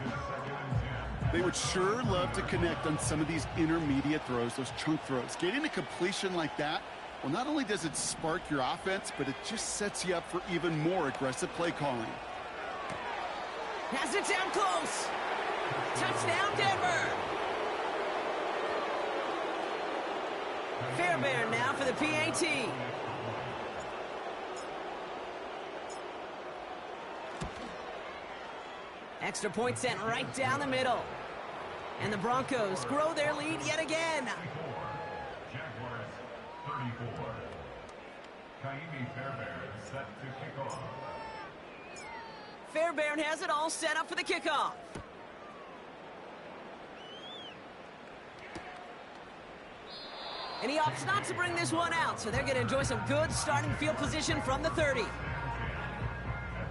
Speaker 2: They would sure love to connect on some of these intermediate throws, those chunk throws. Getting a completion like that, well, not only does it spark your offense, but it just sets you up for even more aggressive play calling.
Speaker 1: Has it down close. Touchdown, Denver. Fairbairn now for the PAT. Extra point sent right down the middle. And the Broncos grow their lead yet again.
Speaker 3: Jaguars 34. Kaimi Fairbairn set to kick off.
Speaker 1: Fairbairn has it all set up for the kickoff. And he opts not to bring this one out, so they're going to enjoy some good starting field position from the 30.
Speaker 3: At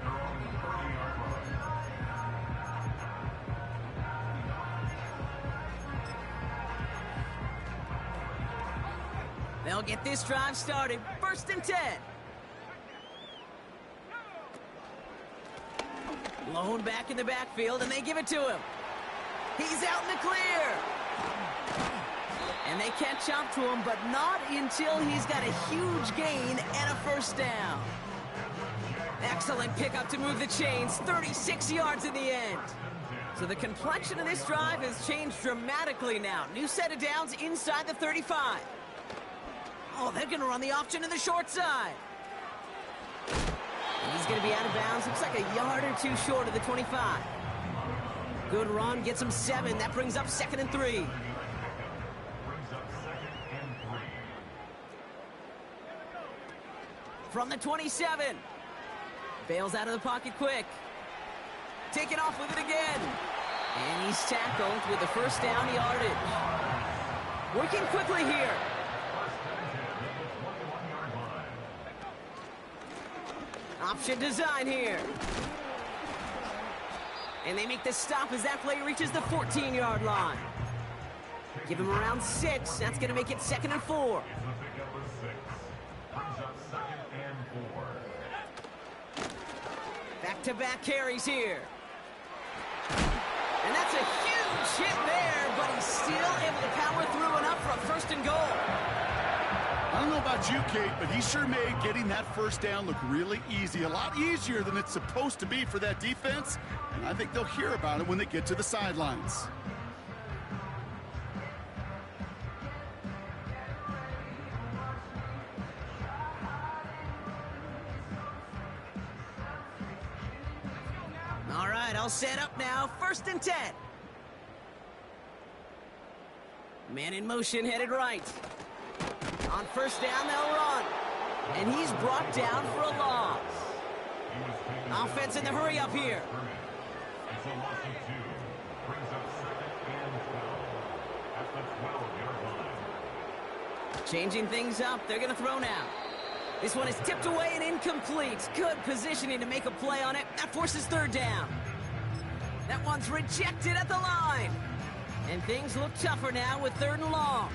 Speaker 3: their own 30-yard line.
Speaker 1: They'll get this drive started. 1st and 10. Lone back in the backfield, and they give it to him. He's out in the clear. And they catch up to him, but not until he's got a huge gain and a first down. Excellent pickup to move the chains. 36 yards in the end. So the complexion of this drive has changed dramatically now. New set of downs inside the 35. Oh, they're going to run the option to the short side. And he's going to be out of bounds. Looks like a yard or two short of the 25. Good run, gets him 7. That brings up 2nd and 3.
Speaker 3: Brings up 2nd and 3.
Speaker 1: From the 27. Bails out of the pocket quick. Taking off with it again. And he's tackled with the first down yardage. Working quickly here. Option design here. And they make the stop as that play reaches the 14-yard line. Give him around 6. That's going to make it 2nd and 4.
Speaker 3: It's the pickup of 6. Brings up 2nd and 4.
Speaker 1: Back-to-back carries here. And that's a huge hit there, but he's still able to power through enough for a 1st and goal.
Speaker 2: I don't know about you, Kate, but he sure made getting that first down look really easy. A lot easier than it's supposed to be for that defense. And I think they'll hear about it when they get to the sidelines.
Speaker 1: All right, I'll set up now. 1st and 10. Man in motion, headed right. On 1st down, they'll run. And he's brought down for a loss. Offense in the hurry up here.
Speaker 3: It's a loss of 2. Brings up 2nd and 12. At the 12-yard line.
Speaker 1: Changing things up. They're going to throw now. This one is tipped away and incomplete. Good positioning to make a play on it. That forces 3rd down. That one's rejected at the line. And things look tougher now with 3rd and long.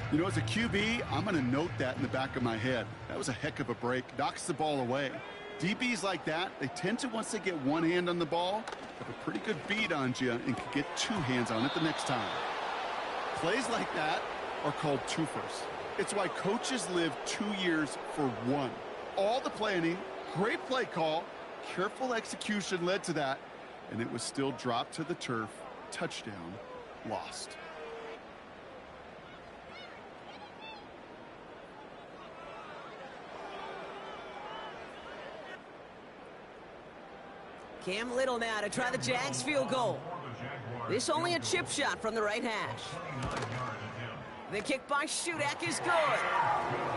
Speaker 2: You know, as a QB, I'm going to note that in the back of my head. That was a heck of a break. Knocks the ball away. DBs like that, they tend to, once they get one hand on the ball, have a pretty good beat on you and can get 2 hands on it the next time. Plays like that are called twofers. It's why coaches live 2 years for 1. All the planning, great play call, careful execution led to that, and it was still dropped to the turf. Touchdown, lost.
Speaker 1: Cam Little now to try the Jags field goal. This only a chip shot from the right hash. The kick by Shudak is good.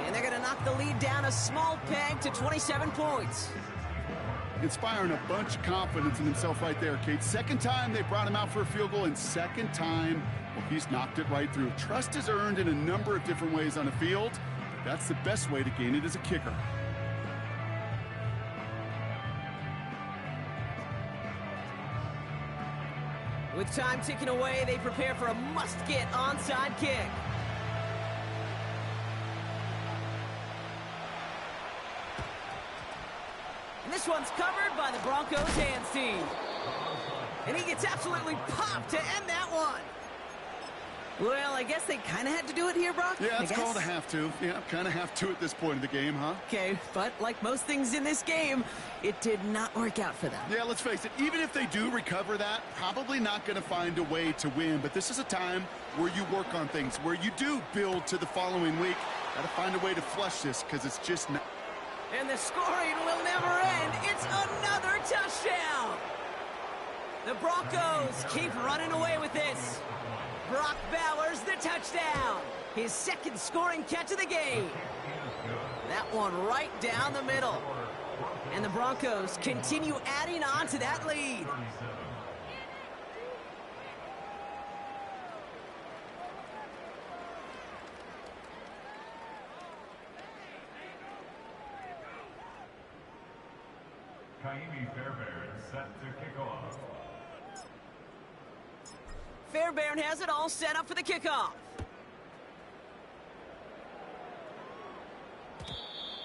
Speaker 1: And they're going to knock the lead down a small peg to 27 points.
Speaker 2: Inspiring a bunch of confidence in himself right there, Kate. 2nd time they brought him out for a field goal, and 2nd time, well, he's knocked it right through. Trust is earned in a number of different ways on the field. That's the best way to gain it as a kicker.
Speaker 1: With time ticking away, they prepare for a must-get onside kick. And this one's covered by the Broncos hands team. And he gets absolutely popped to end that one. Well, I guess they kind of had to do it here, Brock.
Speaker 2: Yeah, it's called a have to. Yeah, kind of have to at this point in the game, huh?
Speaker 1: Okay, but like most things in this game, it did not work out for them.
Speaker 2: Yeah, let's face it, even if they do recover that, probably not going to find a way to win. But this is a time where you work on things, where you do build to the following week. Got to find a way to flush this because it's just not.
Speaker 1: And the scoring will never end. It's another touchdown. The Broncos keep running away with this. Brock Bowers, the touchdown. His second scoring catch of the game. That one right down the middle. And the Broncos continue adding on to that lead.
Speaker 3: Kaimi Fairbairn set to kick off.
Speaker 1: Fairbairn has it all set up for the kickoff.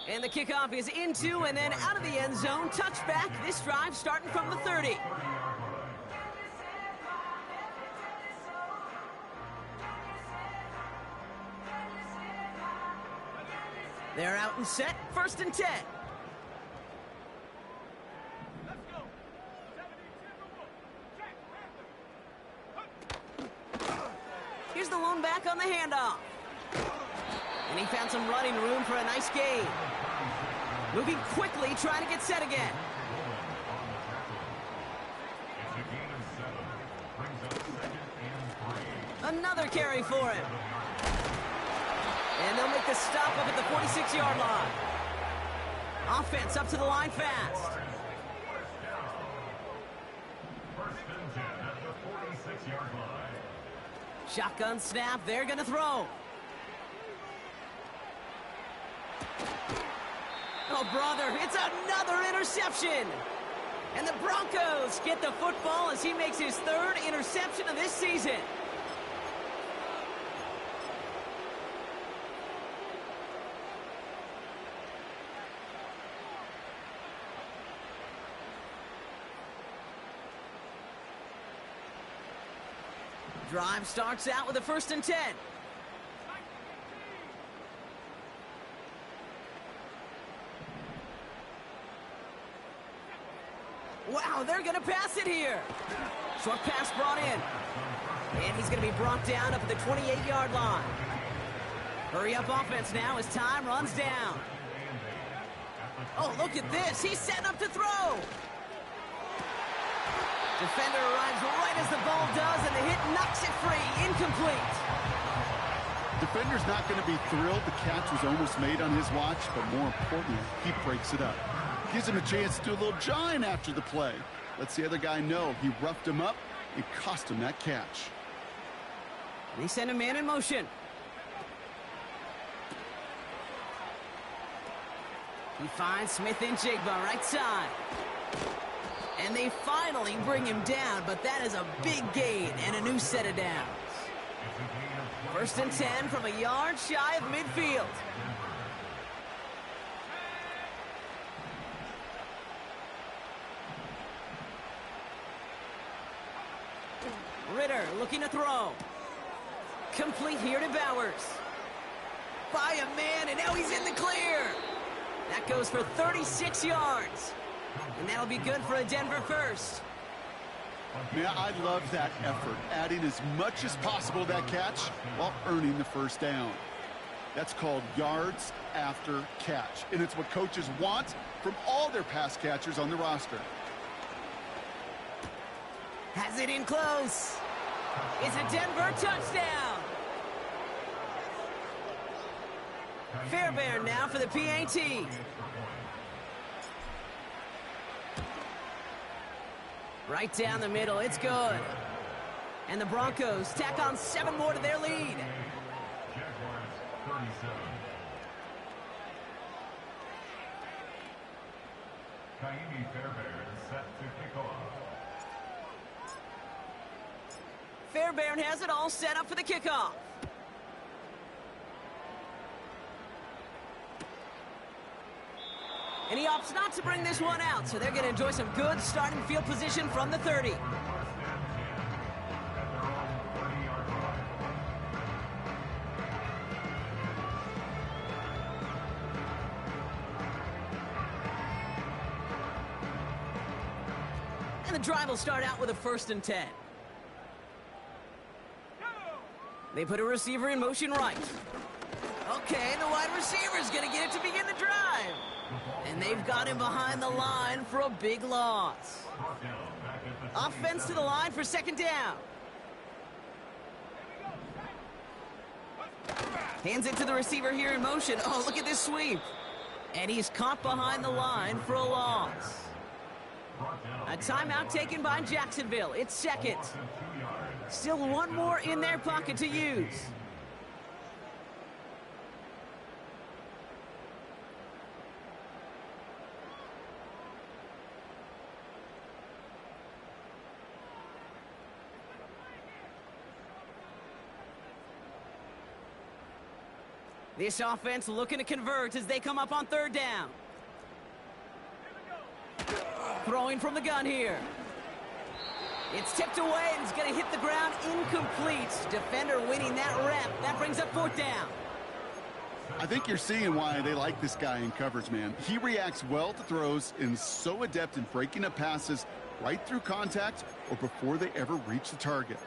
Speaker 1: And the kickoff is into and then out of the end zone. Touchback. This drive starting from the 30. They're out and set. 1st and 10. Here's the lone back on the handoff. And he found some running room for a nice gain. Moving quickly, trying to get set again. Another carry for him. And they'll make the stop up at the 46-yard line. Offense up to the line fast.
Speaker 3: 1st and 10 at the 46-yard line.
Speaker 1: Shotgun snap, they're going to throw. Oh, brother, it's another interception. And the Broncos get the football as he makes his 3rd interception of this season. Drive starts out with a 1st and 10. Wow, they're going to pass it here. Short pass brought in. And he's going to be brought down up at the 28-yard line. Hurry up offense now as time runs down. Oh, look at this. He's setting up to throw. Defender arrives right as the ball does, and the hit knocks it free. Incomplete.
Speaker 2: Defender's not going to be thrilled. The catch was almost made on his watch, but more importantly, he breaks it up. Gives him a chance to do a little jawing after the play. Lets the other guy know he roughed him up and cost him that catch.
Speaker 1: And he sent a man in motion. He finds Smith and Jigba right side. And they finally bring him down, but that is a big gain and a new set of downs. 1st and 10 from a yard shy of midfield. Ritter looking to throw. Complete here to Bowers. By a man, and now he's in the clear. That goes for 36 yards. And that'll be good for a Denver first.
Speaker 2: Yeah, I love that effort, adding as much as possible to that catch while earning the 1st down. That's called yards after catch, and it's what coaches want from all their pass catchers on the roster.
Speaker 1: Has it in close. It's a Denver touchdown. Fairbairn now for the PAT. Right down the middle, it's good. And the Broncos tack on 7 more to their lead.
Speaker 3: Jaguars 37. Kaimi Fairbairn set to kick off.
Speaker 1: Fairbairn has it all set up for the kickoff. And he opts not to bring this one out, so they're going to enjoy some good starting field position from the 30. And the drive will start out with a 1st and 10. They put a receiver in motion right. Okay, the wide receiver's going to get it to begin the drive. And they've got him behind the line for a big loss. Offense to the line for 2nd down. Hands it to the receiver here in motion. Oh, look at this sweep. And he's caught behind the line for a loss. A timeout taken by Jacksonville. It's 2nd. Still one more in their pocket to use. This offense looking to convert as they come up on 3rd down. Throwing from the gun here. It's tipped away and it's going to hit the ground incomplete. Defender winning that rep. That brings up 4th down.
Speaker 2: I think you're seeing why they like this guy in coverage, man. He reacts well to throws and is so adept in breaking up passes right through contact or before they ever reach the target.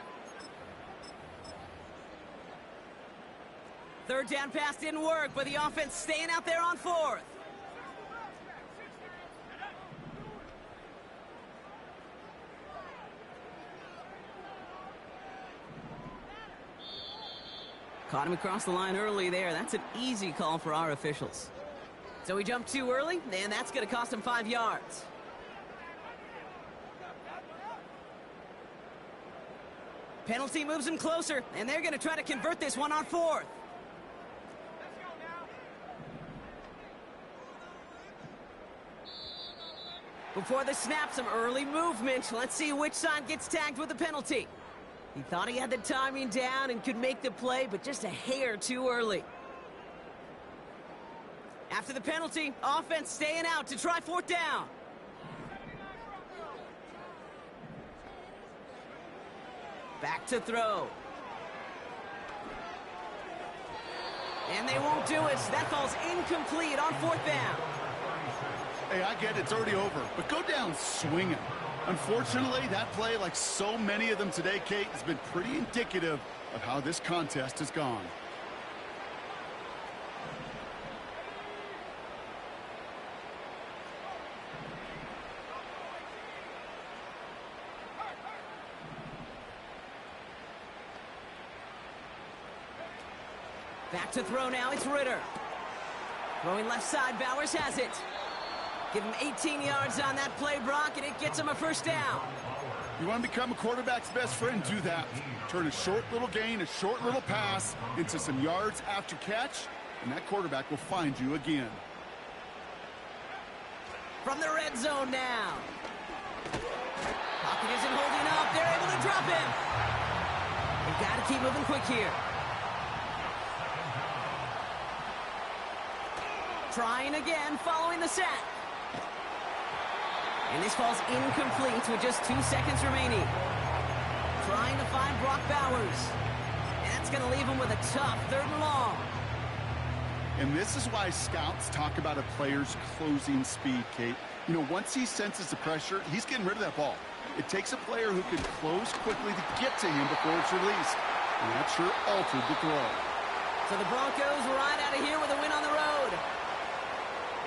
Speaker 1: 3rd down pass didn't work, but the offense staying out there on 4th. Caught him across the line early there. That's an easy call for our officials. So he jumped too early, and that's going to cost him 5 yards. Penalty moves him closer, and they're going to try to convert this one on 4th. Before the snap, some early movement. Let's see which side gets tagged with the penalty. He thought he had the timing down and could make the play, but just a hair too early. After the penalty, offense staying out to try 4th down. Back to throw. And they won't do it. That falls incomplete on 4th down.
Speaker 2: Hey, I get it, it's already over, but go down swinging. Unfortunately, that play, like so many of them today, Kate, has been pretty indicative of how this contest has gone.
Speaker 1: Back to throw now, it's Ritter. Throwing left side, Bowers has it. Give him 18 yards on that play, Brock, and it gets him a 1st down.
Speaker 2: You want to become a quarterback's best friend? Do that. Turn a short little gain, a short little pass into some yards after catch, and that quarterback will find you again.
Speaker 1: From the red zone now. Pocket isn't holding up. They're able to drop him. They've got to keep moving quick here. Trying again following the sack. And this falls incomplete with just 2 seconds remaining. Trying to find Brock Bowers. And that's going to leave him with a tough 3rd and long.
Speaker 2: And this is why scouts talk about a player's closing speed, Kate. You know, once he senses the pressure, he's getting rid of that ball. It takes a player who can close quickly to get to him before it's released. And that sure altered the throw.
Speaker 1: So the Broncos right out of here with a win on the road.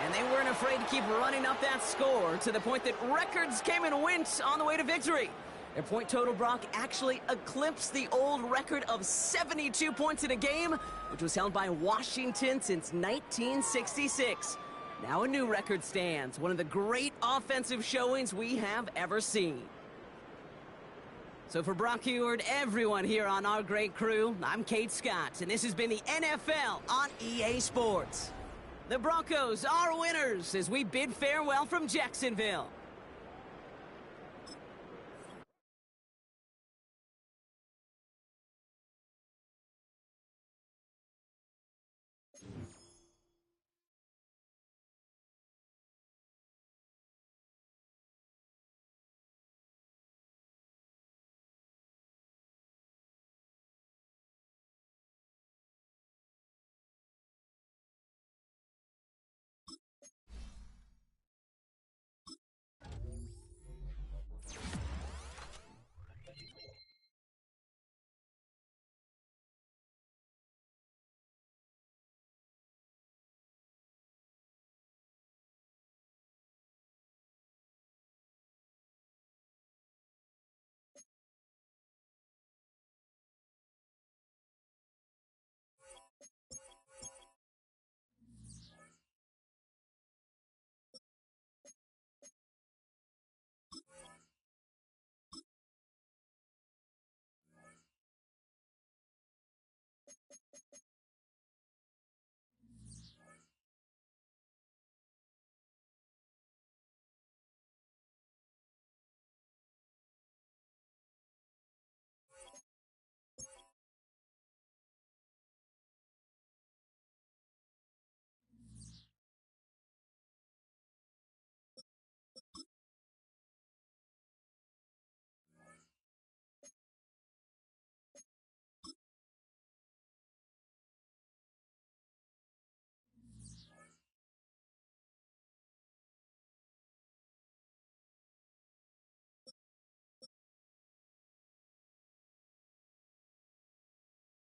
Speaker 1: And they weren't afraid to keep running up that score to the point that records came and went on the way to victory. Their point total, Brock, actually eclipsed the old record of 72 points in a game, which was held by Washington since 1966. Now a new record stands, one of the great offensive showings we have ever seen. So for Brock Huard, everyone here on our great crew, I'm Kate Scott, and this has been the NFL on EA Sports. The Broncos are winners as we bid farewell from Jacksonville.